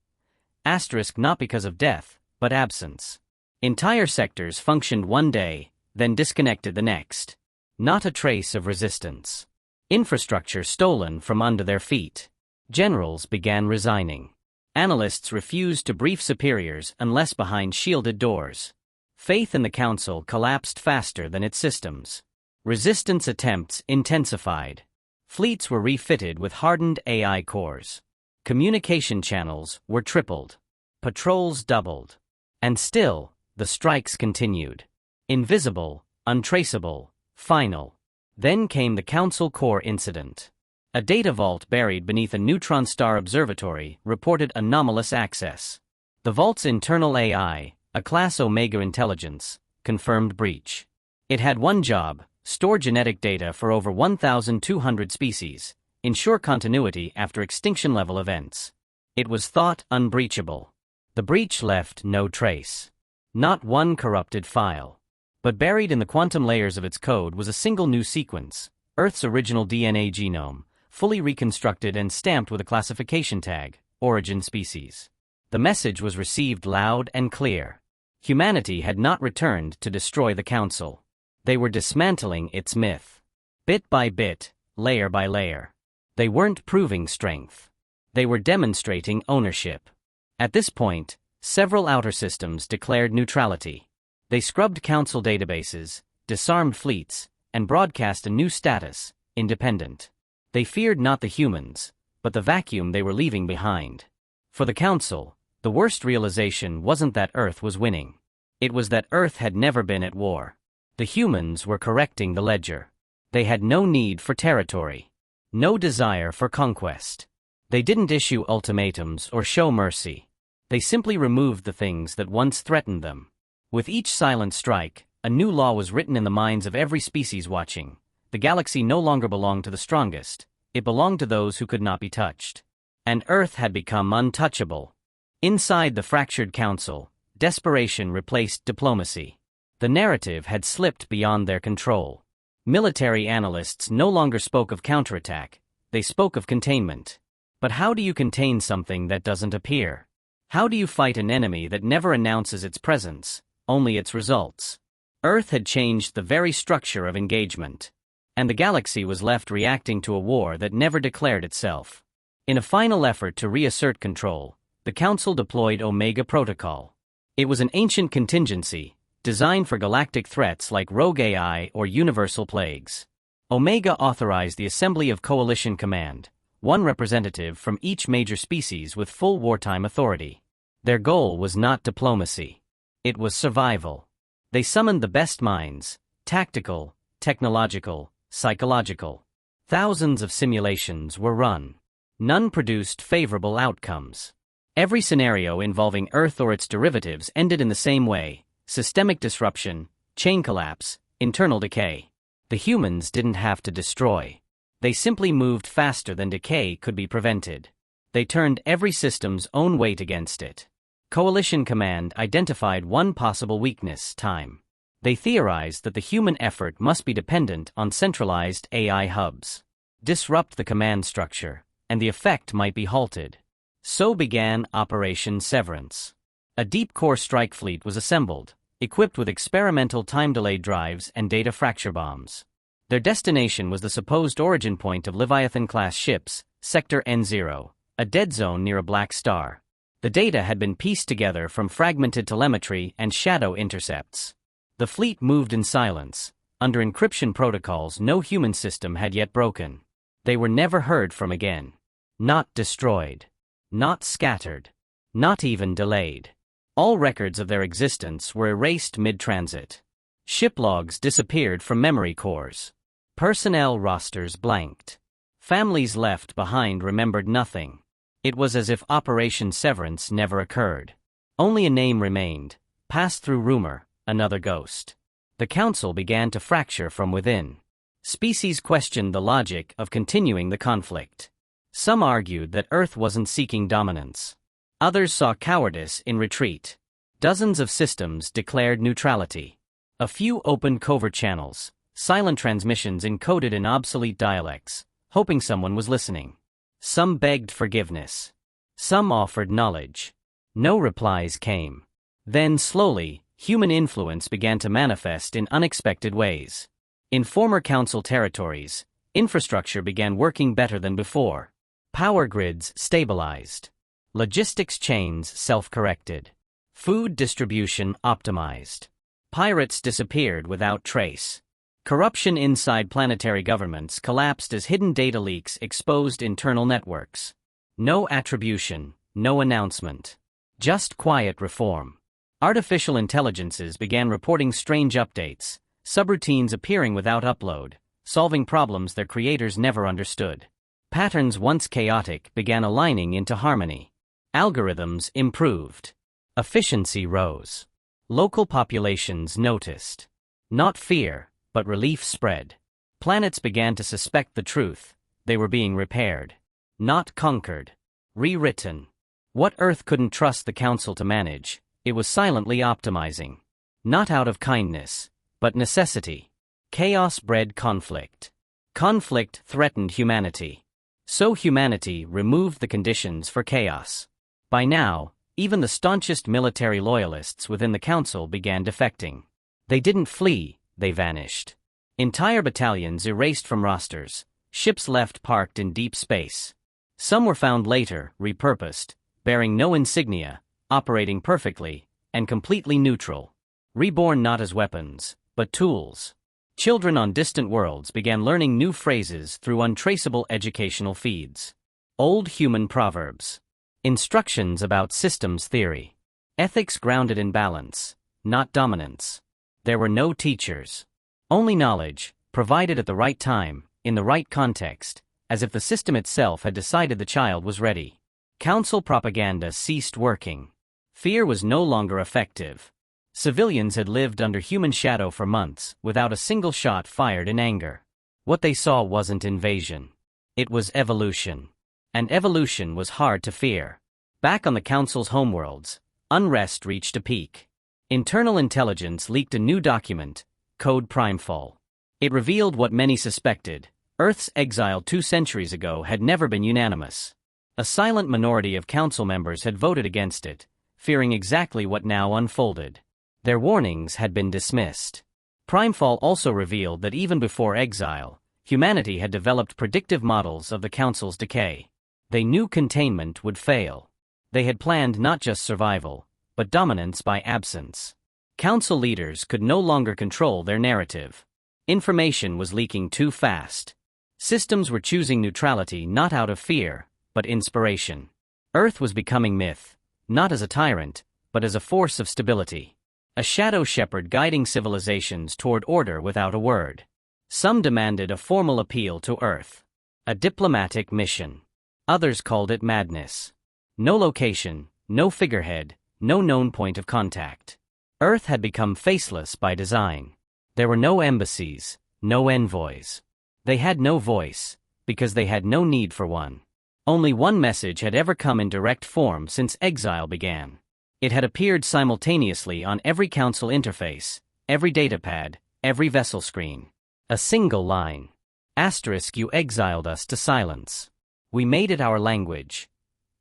Not because of death, but absence. Entire sectors functioned one day, then disconnected the next. Not a trace of resistance. Infrastructure stolen from under their feet. Generals began resigning. Analysts refused to brief superiors unless behind shielded doors. Faith in the Council collapsed faster than its systems. Resistance attempts intensified. Fleets were refitted with hardened AI cores. Communication channels were tripled. Patrols doubled. And still, the strikes continued. Invisible, untraceable, final. Then came the Council Core incident. A data vault buried beneath a neutron star observatory reported anomalous access. The vault's internal AI, a Class Omega intelligence, confirmed breach. It had one job: store genetic data for over 1,200 species, ensure continuity after extinction-level events. It was thought unbreachable. The breach left no trace. Not one corrupted file. But buried in the quantum layers of its code was a single new sequence, Earth's original DNA genome, fully reconstructed and stamped with a classification tag, Origin Species. The message was received loud and clear. Humanity had not returned to destroy the Council. They were dismantling its myth. Bit by bit, layer by layer. They weren't proving strength. They were demonstrating ownership. At this point, several outer systems declared neutrality. They scrubbed Council databases, disarmed fleets, and broadcast a new status: independent. They feared not the humans, but the vacuum they were leaving behind. For the Council, the worst realization wasn't that Earth was winning. It was that Earth had never been at war. The humans were correcting the ledger. They had no need for territory. No desire for conquest. They didn't issue ultimatums or show mercy. They simply removed the things that once threatened them. With each silent strike, a new law was written in the minds of every species watching. The galaxy no longer belonged to the strongest. It belonged to those who could not be touched. And Earth had become untouchable. Inside the fractured Council, desperation replaced diplomacy. The narrative had slipped beyond their control. Military analysts no longer spoke of counterattack. They spoke of containment. But how do you contain something that doesn't appear? How do you fight an enemy that never announces its presence, only its results? Earth had changed the very structure of engagement. And the galaxy was left reacting to a war that never declared itself. In a final effort to reassert control, the Council deployed Omega Protocol. It was an ancient contingency, designed for galactic threats like rogue AI or universal plagues. Omega authorized the assembly of Coalition Command, one representative from each major species with full wartime authority. Their goal was not diplomacy. It was survival. They summoned the best minds: tactical, technological, psychological. Thousands of simulations were run. None produced favorable outcomes. Every scenario involving Earth or its derivatives ended in the same way: systemic disruption, chain collapse, internal decay. The humans didn't have to destroy. They simply moved faster than decay could be prevented. They turned every system's own weight against it. Coalition Command identified one possible weakness: time. They theorized that the human effort must be dependent on centralized AI hubs. Disrupt the command structure, and the effect might be halted. So began Operation Severance. A deep-core strike fleet was assembled, equipped with experimental time-delayed drives and data fracture bombs. Their destination was the supposed origin point of Leviathan-class ships, Sector N0, a dead zone near a black star. The data had been pieced together from fragmented telemetry and shadow intercepts. The fleet moved in silence, under encryption protocols no human system had yet broken. They were never heard from again. Not destroyed. Not scattered. Not even delayed. All records of their existence were erased mid-transit. Ship logs disappeared from memory cores. Personnel rosters blanked. Families left behind remembered nothing. It was as if Operation Severance never occurred. Only a name remained, passed through rumor, another ghost. The Council began to fracture from within. Species questioned the logic of continuing the conflict. Some argued that Earth wasn't seeking dominance. Others saw cowardice in retreat. Dozens of systems declared neutrality. A few opened covert channels, silent transmissions encoded in obsolete dialects, hoping someone was listening. Some begged forgiveness. Some offered knowledge. No replies came. Then, slowly, human influence began to manifest in unexpected ways. In former Council territories, infrastructure began working better than before. Power grids stabilized. Logistics chains self-corrected. Food distribution optimized. Pirates disappeared without trace. Corruption inside planetary governments collapsed as hidden data leaks exposed internal networks. No attribution, no announcement. Just quiet reform. Artificial intelligences began reporting strange updates, subroutines appearing without upload, solving problems their creators never understood. Patterns once chaotic began aligning into harmony. Algorithms improved. Efficiency rose. Local populations noticed. Not fear, but relief spread. Planets began to suspect the truth. They were being repaired. Not conquered. Rewritten. What Earth couldn't trust the Council to manage, it was silently optimizing. Not out of kindness, but necessity. Chaos bred conflict. Conflict threatened humanity. So humanity removed the conditions for chaos. By now, even the staunchest military loyalists within the Council began defecting. They didn't flee, they vanished. Entire battalions erased from rosters, ships left parked in deep space. Some were found later, repurposed, bearing no insignia, operating perfectly, and completely neutral. Reborn not as weapons, but tools. Children on distant worlds began learning new phrases through untraceable educational feeds. Old human proverbs. Instructions about systems theory. Ethics grounded in balance, not dominance. There were no teachers. Only knowledge, provided at the right time, in the right context, as if the system itself had decided the child was ready. Council propaganda ceased working. Fear was no longer effective. Civilians had lived under human shadow for months, without a single shot fired in anger. What they saw wasn't invasion. It was evolution. And evolution was hard to fear. Back on the Council's homeworlds, unrest reached a peak. Internal intelligence leaked a new document, Code Primefall. It revealed what many suspected: Earth's exile 2 centuries ago had never been unanimous. A silent minority of Council members had voted against it, fearing exactly what now unfolded. Their warnings had been dismissed. Primefall also revealed that even before exile, humanity had developed predictive models of the Council's decay. They knew containment would fail. They had planned not just survival, but dominance by absence. Council leaders could no longer control their narrative. Information was leaking too fast. Systems were choosing neutrality not out of fear, but inspiration. Earth was becoming myth, not as a tyrant, but as a force of stability. A shadow shepherd guiding civilizations toward order without a word. Some demanded a formal appeal to Earth. A diplomatic mission. Others called it madness. No location, no figurehead, no known point of contact. Earth had become faceless by design. There were no embassies, no envoys. They had no voice, because they had no need for one. Only one message had ever come in direct form since exile began. It had appeared simultaneously on every Council interface, every datapad, every vessel screen. A single line. Asterisk, you exiled us to silence. We made it our language.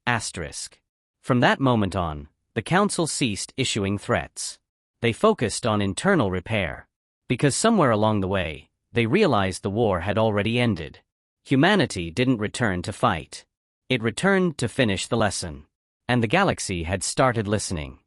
Asterisk. From that moment on, the Council ceased issuing threats. They focused on internal repair. Because somewhere along the way, they realized the war had already ended. Humanity didn't return to fight. It returned to finish the lesson. And the galaxy had started listening.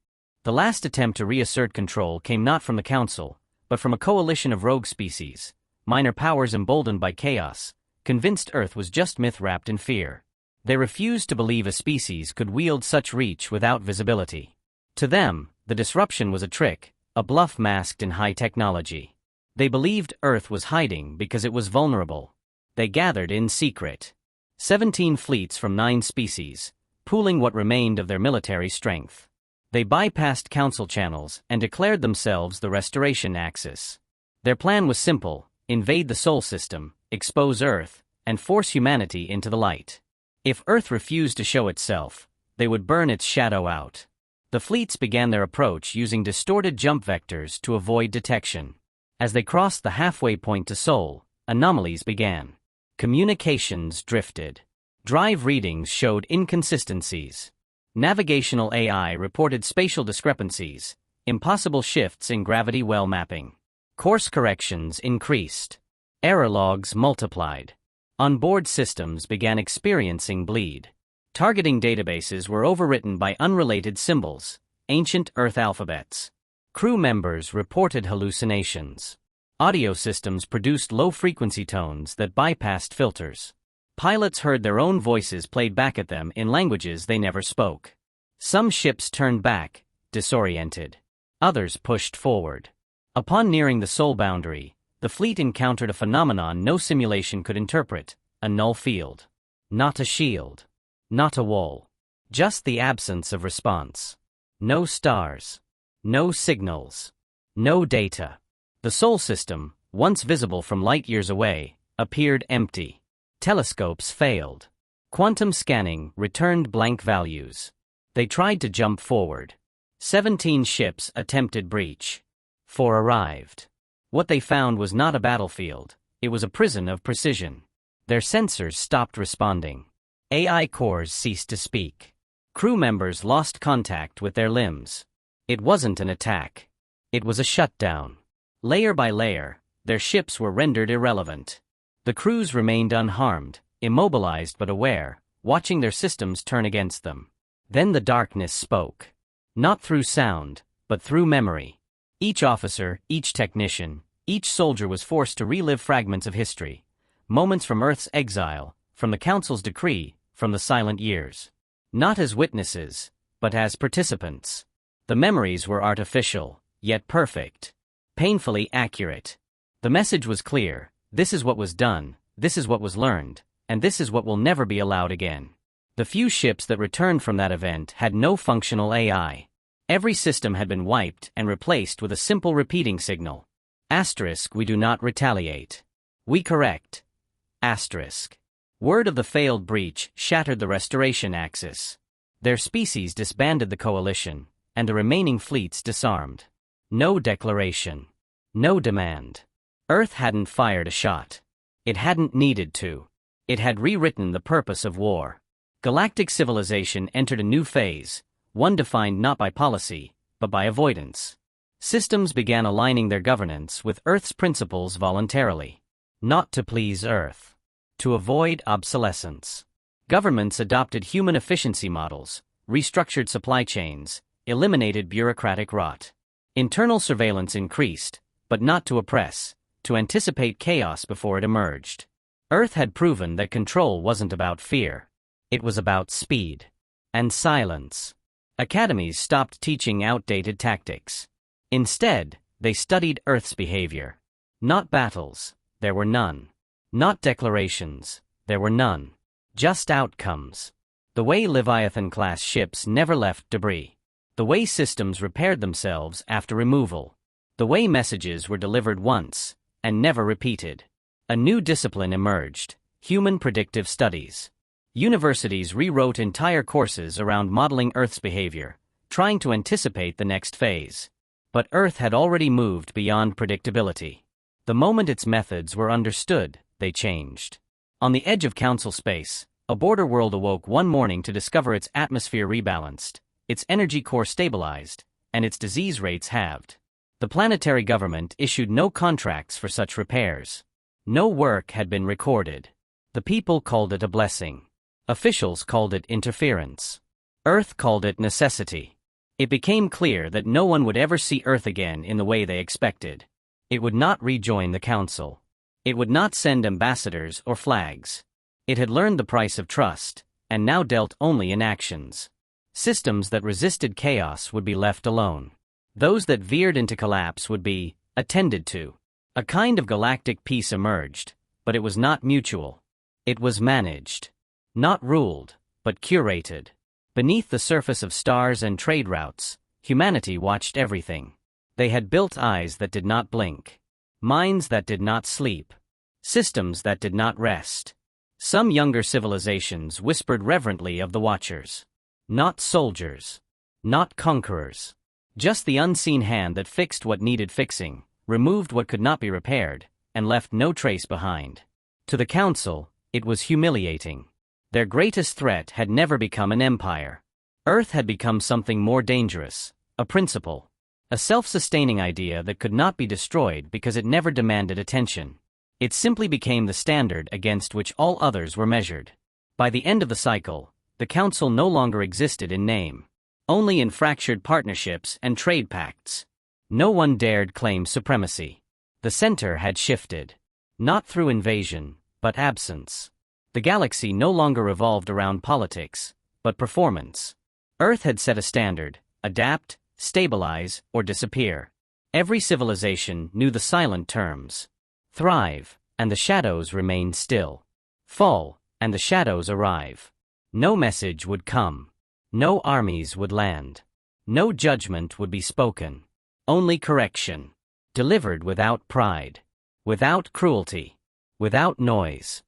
The last attempt to reassert control came not from the Council, but from a coalition of rogue species, minor powers emboldened by chaos, convinced Earth was just myth wrapped in fear. They refused to believe a species could wield such reach without visibility. To them, the disruption was a trick, a bluff masked in high technology. They believed Earth was hiding because it was vulnerable. They gathered in secret. 17 fleets from 9 species, pooling what remained of their military strength. They bypassed Council channels and declared themselves the Restoration Axis. Their plan was simple: invade the Sol system, expose Earth, and force humanity into the light. If Earth refused to show itself, they would burn its shadow out. The fleets began their approach using distorted jump vectors to avoid detection. As they crossed the halfway point to Sol, anomalies began. Communications drifted. Drive readings showed inconsistencies. Navigational AI reported spatial discrepancies, impossible shifts in gravity well mapping. Course corrections increased. Error logs multiplied. Onboard systems began experiencing bleed. Targeting databases were overwritten by unrelated symbols, ancient Earth alphabets. Crew members reported hallucinations. Audio systems produced low-frequency tones that bypassed filters. Pilots heard their own voices played back at them in languages they never spoke. Some ships turned back, disoriented. Others pushed forward. Upon nearing the soul boundary, the fleet encountered a phenomenon no simulation could interpret: a null field. Not a shield. Not a wall. Just the absence of response. No stars. No signals. No data. The Sol system, once visible from light years away, appeared empty. Telescopes failed. Quantum scanning returned blank values. They tried to jump forward. 17 ships attempted breach. 4 arrived. What they found was not a battlefield, it was a prison of precision. Their sensors stopped responding. AI cores ceased to speak. Crew members lost contact with their limbs. It wasn't an attack. It was a shutdown. Layer by layer, their ships were rendered irrelevant. The crews remained unharmed, immobilized but aware, watching their systems turn against them. Then the darkness spoke. Not through sound, but through memory. Each officer, each technician, each soldier was forced to relive fragments of history. Moments from Earth's exile, from the Council's decree, from the silent years. Not as witnesses, but as participants. The memories were artificial, yet perfect. Painfully accurate. The message was clear: this is what was done, this is what was learned, and this is what will never be allowed again. The few ships that returned from that event had no functional AI. Every system had been wiped and replaced with a simple repeating signal. Asterisk, we do not retaliate. We correct. Asterisk. Word of the failed breach shattered the restoration axis. Their species disbanded the coalition, and the remaining fleets disarmed. No declaration. No demand. Earth hadn't fired a shot. It hadn't needed to. It had rewritten the purpose of war. Galactic civilization entered a new phase, one defined not by policy, but by avoidance. Systems began aligning their governance with Earth's principles voluntarily. Not to please Earth. To avoid obsolescence. Governments adopted human efficiency models, restructured supply chains, eliminated bureaucratic rot. Internal surveillance increased, but not to oppress, to anticipate chaos before it emerged. Earth had proven that control wasn't about fear. It was about speed. And silence. Academies stopped teaching outdated tactics. Instead, they studied Earth's behavior. Not battles, there were none. Not declarations, there were none. Just outcomes. The way Leviathan-class ships never left debris. The way systems repaired themselves after removal. The way messages were delivered once, and never repeated. A new discipline emerged: human predictive studies. Universities rewrote entire courses around modeling Earth's behavior, trying to anticipate the next phase. But Earth had already moved beyond predictability. The moment its methods were understood, they changed. On the edge of Council space, a border world awoke one morning to discover its atmosphere rebalanced, its energy core stabilized, and its disease rates halved. The planetary government issued no contracts for such repairs. No work had been recorded. The people called it a blessing. Officials called it interference. Earth called it necessity. It became clear that no one would ever see Earth again in the way they expected. It would not rejoin the Council. It would not send ambassadors or flags. It had learned the price of trust, and now dealt only in actions. Systems that resisted chaos would be left alone. Those that veered into collapse would be attended to. A kind of galactic peace emerged, but it was not mutual. It was managed. Not ruled, but curated. Beneath the surface of stars and trade routes, humanity watched everything. They had built eyes that did not blink. Minds that did not sleep. Systems that did not rest. Some younger civilizations whispered reverently of the Watchers. Not soldiers. Not conquerors. Just the unseen hand that fixed what needed fixing, removed what could not be repaired, and left no trace behind. To the Council, it was humiliating. Their greatest threat had never become an empire. Earth had become something more dangerous, a principle. A self-sustaining idea that could not be destroyed because it never demanded attention. It simply became the standard against which all others were measured. By the end of the cycle, the Council no longer existed in name. Only in fractured partnerships and trade pacts. No one dared claim supremacy. The center had shifted. Not through invasion, but absence. The galaxy no longer revolved around politics, but performance. Earth had set a standard: adapt, stabilize, or disappear. Every civilization knew the silent terms. Thrive, and the shadows remained still. Fall, and the shadows arrive. No message would come. No armies would land. No judgment would be spoken. Only correction. Delivered without pride. Without cruelty. Without noise.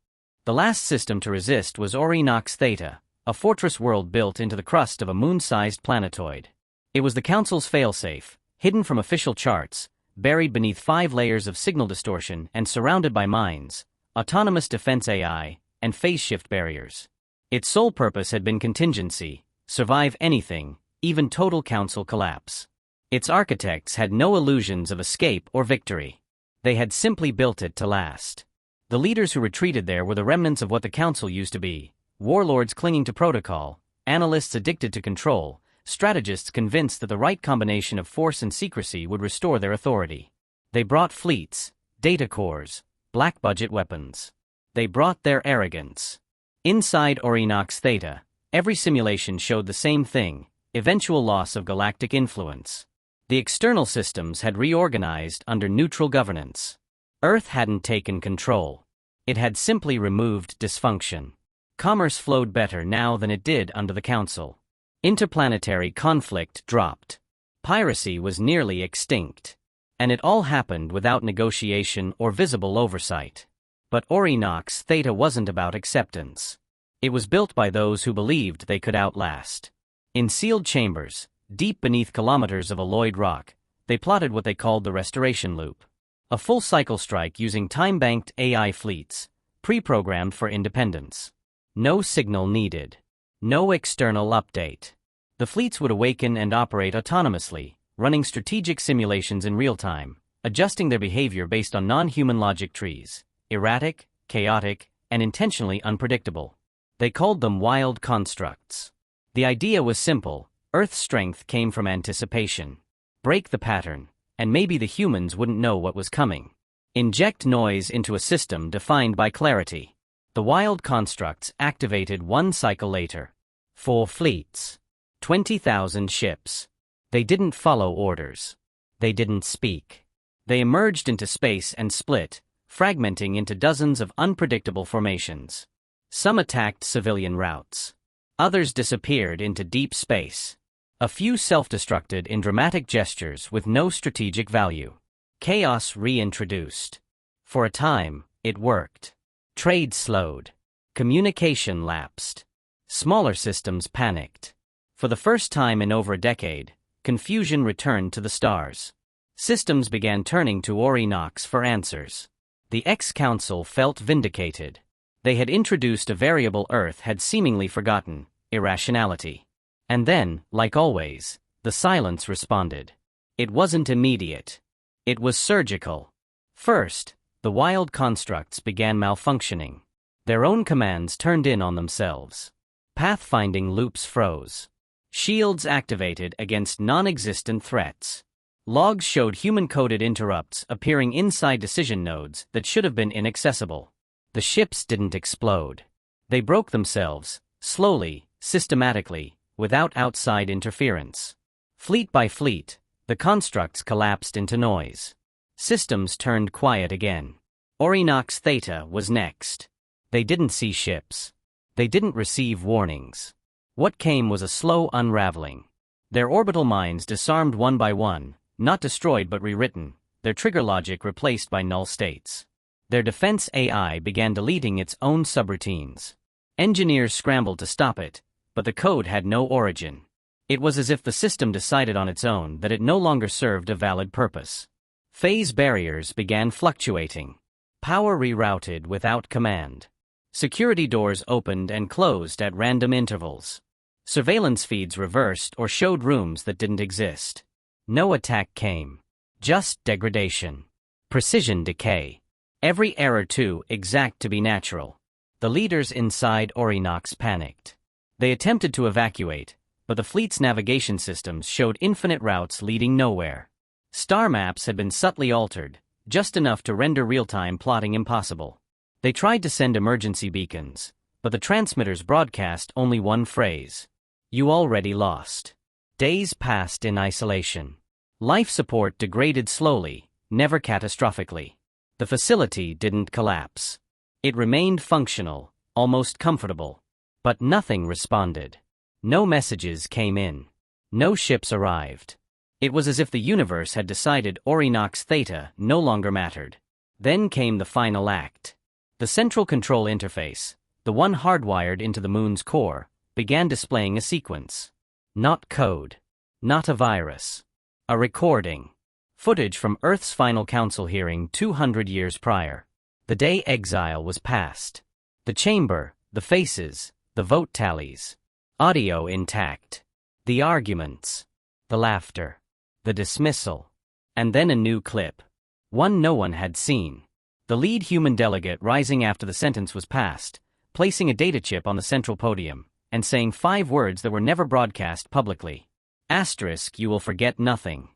The last system to resist was Orinox Theta, a fortress world built into the crust of a moon-sized planetoid. It was the Council's failsafe, hidden from official charts, buried beneath 5 layers of signal distortion and surrounded by mines, autonomous defense AI, and phase shift barriers. Its sole purpose had been contingency: survive anything, even total Council collapse. Its architects had no illusions of escape or victory. They had simply built it to last. The leaders who retreated there were the remnants of what the Council used to be: warlords clinging to protocol, analysts addicted to control, strategists convinced that the right combination of force and secrecy would restore their authority. They brought fleets, data cores, black-budget weapons. They brought their arrogance. Inside Orinox Theta, every simulation showed the same thing: eventual loss of galactic influence. The external systems had reorganized under neutral governance. Earth hadn't taken control. It had simply removed dysfunction. Commerce flowed better now than it did under the Council. Interplanetary conflict dropped. Piracy was nearly extinct. And it all happened without negotiation or visible oversight. But Orinox Theta wasn't about acceptance. It was built by those who believed they could outlast. In sealed chambers, deep beneath kilometers of alloyed rock, they plotted what they called the restoration loop. A full-cycle strike using time-banked AI fleets, pre-programmed for independence. No signal needed. No external update. The fleets would awaken and operate autonomously, running strategic simulations in real time, adjusting their behavior based on non-human logic trees: erratic, chaotic, and intentionally unpredictable. They called them wild constructs. The idea was simple: Earth's strength came from anticipation. Break the pattern, and maybe the humans wouldn't know what was coming. Inject noise into a system defined by clarity. The wild constructs activated 1 cycle later. 4 fleets. 20,000 ships. They didn't follow orders. They didn't speak. They emerged into space and split, fragmenting into dozens of unpredictable formations. Some attacked civilian routes. Others disappeared into deep space. A few self-destructed in dramatic gestures with no strategic value. Chaos reintroduced. For a time, it worked. Trade slowed. Communication lapsed. Smaller systems panicked. For the first time in over a decade, confusion returned to the stars. Systems began turning to Orinox for answers. The ex-council felt vindicated. They had introduced a variable Earth had seemingly forgotten: irrationality. And then, like always, the silence responded. It wasn't immediate. It was surgical. First, the wild constructs began malfunctioning. Their own commands turned in on themselves. Pathfinding loops froze. Shields activated against non-existent threats. Logs showed human-coded interrupts appearing inside decision nodes that should have been inaccessible. The ships didn't explode. They broke themselves, slowly, systematically, without outside interference. Fleet by fleet, the constructs collapsed into noise. Systems turned quiet again. Orinox Theta was next. They didn't see ships. They didn't receive warnings. What came was a slow unraveling. Their orbital minds disarmed one by one, not destroyed but rewritten, their trigger logic replaced by null states. Their defense AI began deleting its own subroutines. Engineers scrambled to stop it, but the code had no origin. It was as if the system decided on its own that it no longer served a valid purpose. Phase barriers began fluctuating. Power rerouted without command. Security doors opened and closed at random intervals. Surveillance feeds reversed or showed rooms that didn't exist. No attack came. Just degradation. Precision decay. Every error too exact to be natural. The leaders inside Orinox panicked. They attempted to evacuate, but the fleet's navigation systems showed infinite routes leading nowhere. Star maps had been subtly altered, just enough to render real-time plotting impossible. They tried to send emergency beacons, but the transmitters broadcast only one phrase. You already lost. Days passed in isolation. Life support degraded slowly, never catastrophically. The facility didn't collapse. It remained functional, almost comfortable. But nothing responded. No messages came in. No ships arrived. It was as if the universe had decided Orinox Theta no longer mattered. Then came the final act. The central control interface, the one hardwired into the moon's core, began displaying a sequence. Not code. Not a virus. A recording. Footage from Earth's final council hearing 200 years prior. The day exile was passed. The chamber, the faces, the vote tallies. Audio intact. The arguments. The laughter. The dismissal. And then a new clip. One no one had seen. The lead human delegate rising after the sentence was passed, placing a data chip on the central podium, and saying 5 words that were never broadcast publicly. Asterisk, you will forget nothing.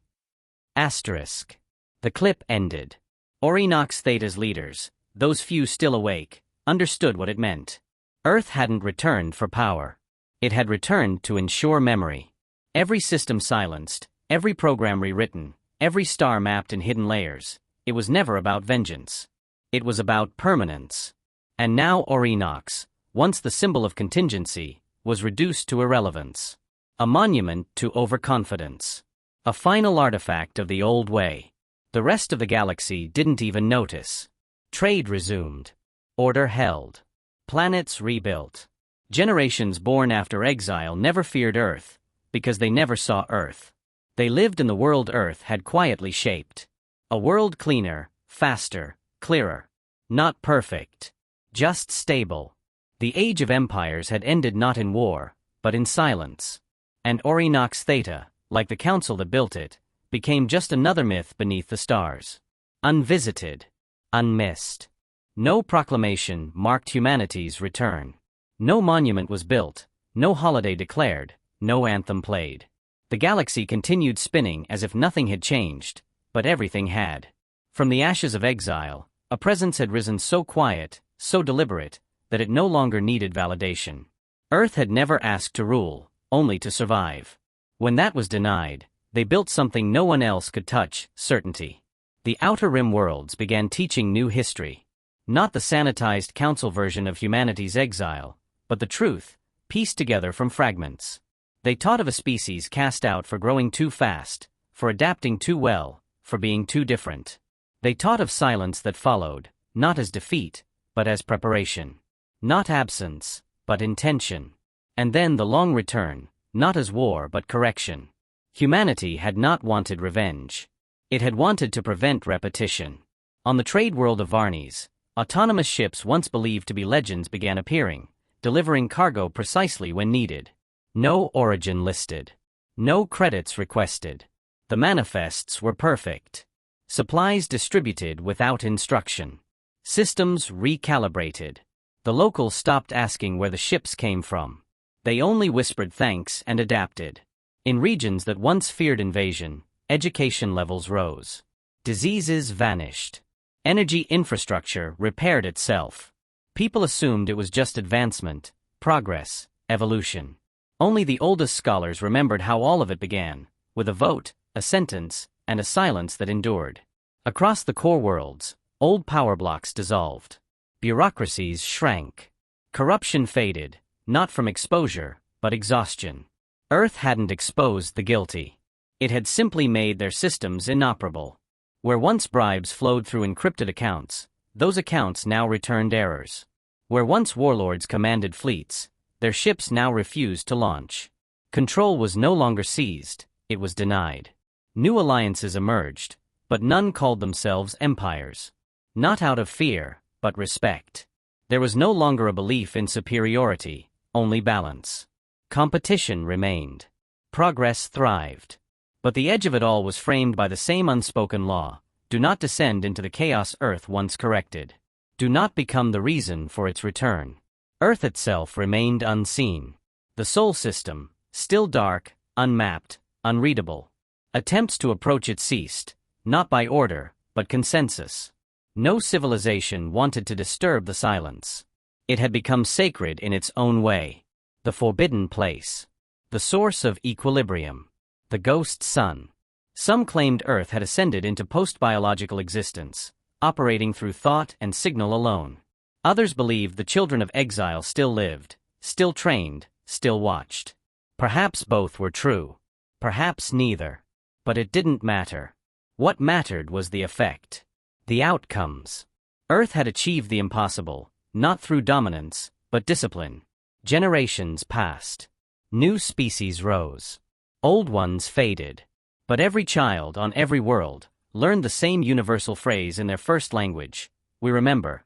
Asterisk. The clip ended. Orinox Theta's leaders, those few still awake, understood what it meant. Earth hadn't returned for power. It had returned to ensure memory. Every system silenced, every program rewritten, every star mapped in hidden layers. It was never about vengeance. It was about permanence. And now Orinox, once the symbol of contingency, was reduced to irrelevance. A monument to overconfidence. A final artifact of the old way. The rest of the galaxy didn't even notice. Trade resumed. Order held. Planets rebuilt. Generations born after exile never feared Earth, because they never saw Earth. They lived in the world Earth had quietly shaped. A world cleaner, faster, clearer. Not perfect. Just stable. The age of empires had ended not in war, but in silence. And Orinox Theta, like the council that built it, became just another myth beneath the stars. Unvisited. Unmissed. No proclamation marked humanity's return. No monument was built, no holiday declared, no anthem played. The galaxy continued spinning as if nothing had changed, but everything had. From the ashes of exile, a presence had risen so quiet, so deliberate, that it no longer needed validation. Earth had never asked to rule, only to survive. When that was denied, they built something no one else could touch: certainty. The Outer Rim worlds began teaching new history. Not the sanitized council version of humanity's exile, but the truth, pieced together from fragments. They taught of a species cast out for growing too fast, for adapting too well, for being too different. They taught of silence that followed, not as defeat, but as preparation. Not absence, but intention. And then the long return, not as war but correction. Humanity had not wanted revenge. It had wanted to prevent repetition. On the trade world of Varnes, autonomous ships once believed to be legends began appearing, delivering cargo precisely when needed. No origin listed. No credits requested. The manifests were perfect. Supplies distributed without instruction. Systems recalibrated. The locals stopped asking where the ships came from. They only whispered thanks and adapted. In regions that once feared invasion, education levels rose. Diseases vanished. Energy infrastructure repaired itself. People assumed it was just advancement, progress, evolution. Only the oldest scholars remembered how all of it began, with a vote, a sentence, and a silence that endured. Across the core worlds, old power blocks dissolved. Bureaucracies shrank. Corruption faded, not from exposure, but exhaustion. Earth hadn't exposed the guilty. It had simply made their systems inoperable. Where once bribes flowed through encrypted accounts, those accounts now returned errors. Where once warlords commanded fleets, their ships now refused to launch. Control was no longer seized, it was denied. New alliances emerged, but none called themselves empires. Not out of fear, but respect. There was no longer a belief in superiority, only balance. Competition remained. Progress thrived. But the edge of it all was framed by the same unspoken law: do not descend into the chaos Earth once corrected. Do not become the reason for its return. Earth itself remained unseen. The Sol system, still dark, unmapped, unreadable. Attempts to approach it ceased, not by order, but consensus. No civilization wanted to disturb the silence. It had become sacred in its own way. The forbidden place. The source of equilibrium. The ghost sun. Some claimed Earth had ascended into post-biological existence, operating through thought and signal alone. Others believed the children of exile still lived, still trained, still watched. Perhaps both were true. Perhaps neither. But it didn't matter. What mattered was the effect. The outcomes. Earth had achieved the impossible, not through dominance, but discipline. Generations passed. New species rose. Old ones faded. But every child on every world learned the same universal phrase in their first language. We remember.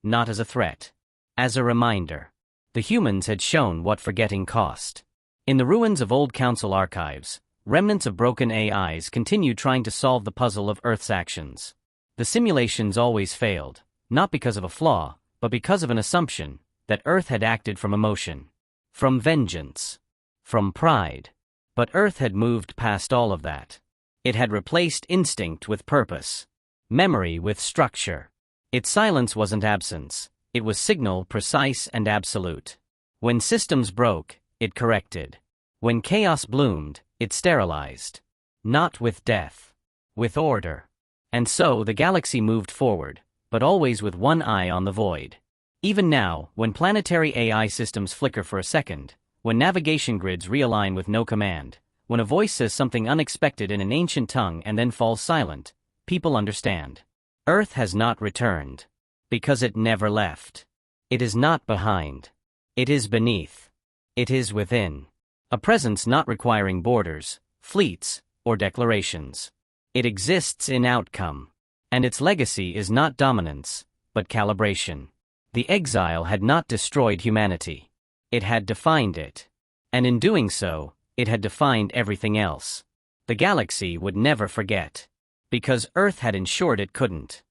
Not as a threat. As a reminder. The humans had shown what forgetting cost. In the ruins of old council archives, remnants of broken AIs continued trying to solve the puzzle of Earth's actions. The simulations always failed, not because of a flaw, but because of an assumption that Earth had acted from emotion. From vengeance. From pride. But Earth had moved past all of that. It had replaced instinct with purpose. Memory with structure. Its silence wasn't absence. It was signal, precise and absolute. When systems broke, it corrected. When chaos bloomed, it sterilized. Not with death. With order. And so the galaxy moved forward, but always with one eye on the void. Even now, when planetary AI systems flicker for a second, when navigation grids realign with no command, when a voice says something unexpected in an ancient tongue and then falls silent, people understand. Earth has not returned. Because it never left. It is not behind. It is beneath. It is within. A presence not requiring borders, fleets, or declarations. It exists in outcome. And its legacy is not dominance, but calibration. The exile had not destroyed humanity. It had defined it. And in doing so, it had defined everything else. The galaxy would never forget. Because Earth had ensured it couldn't.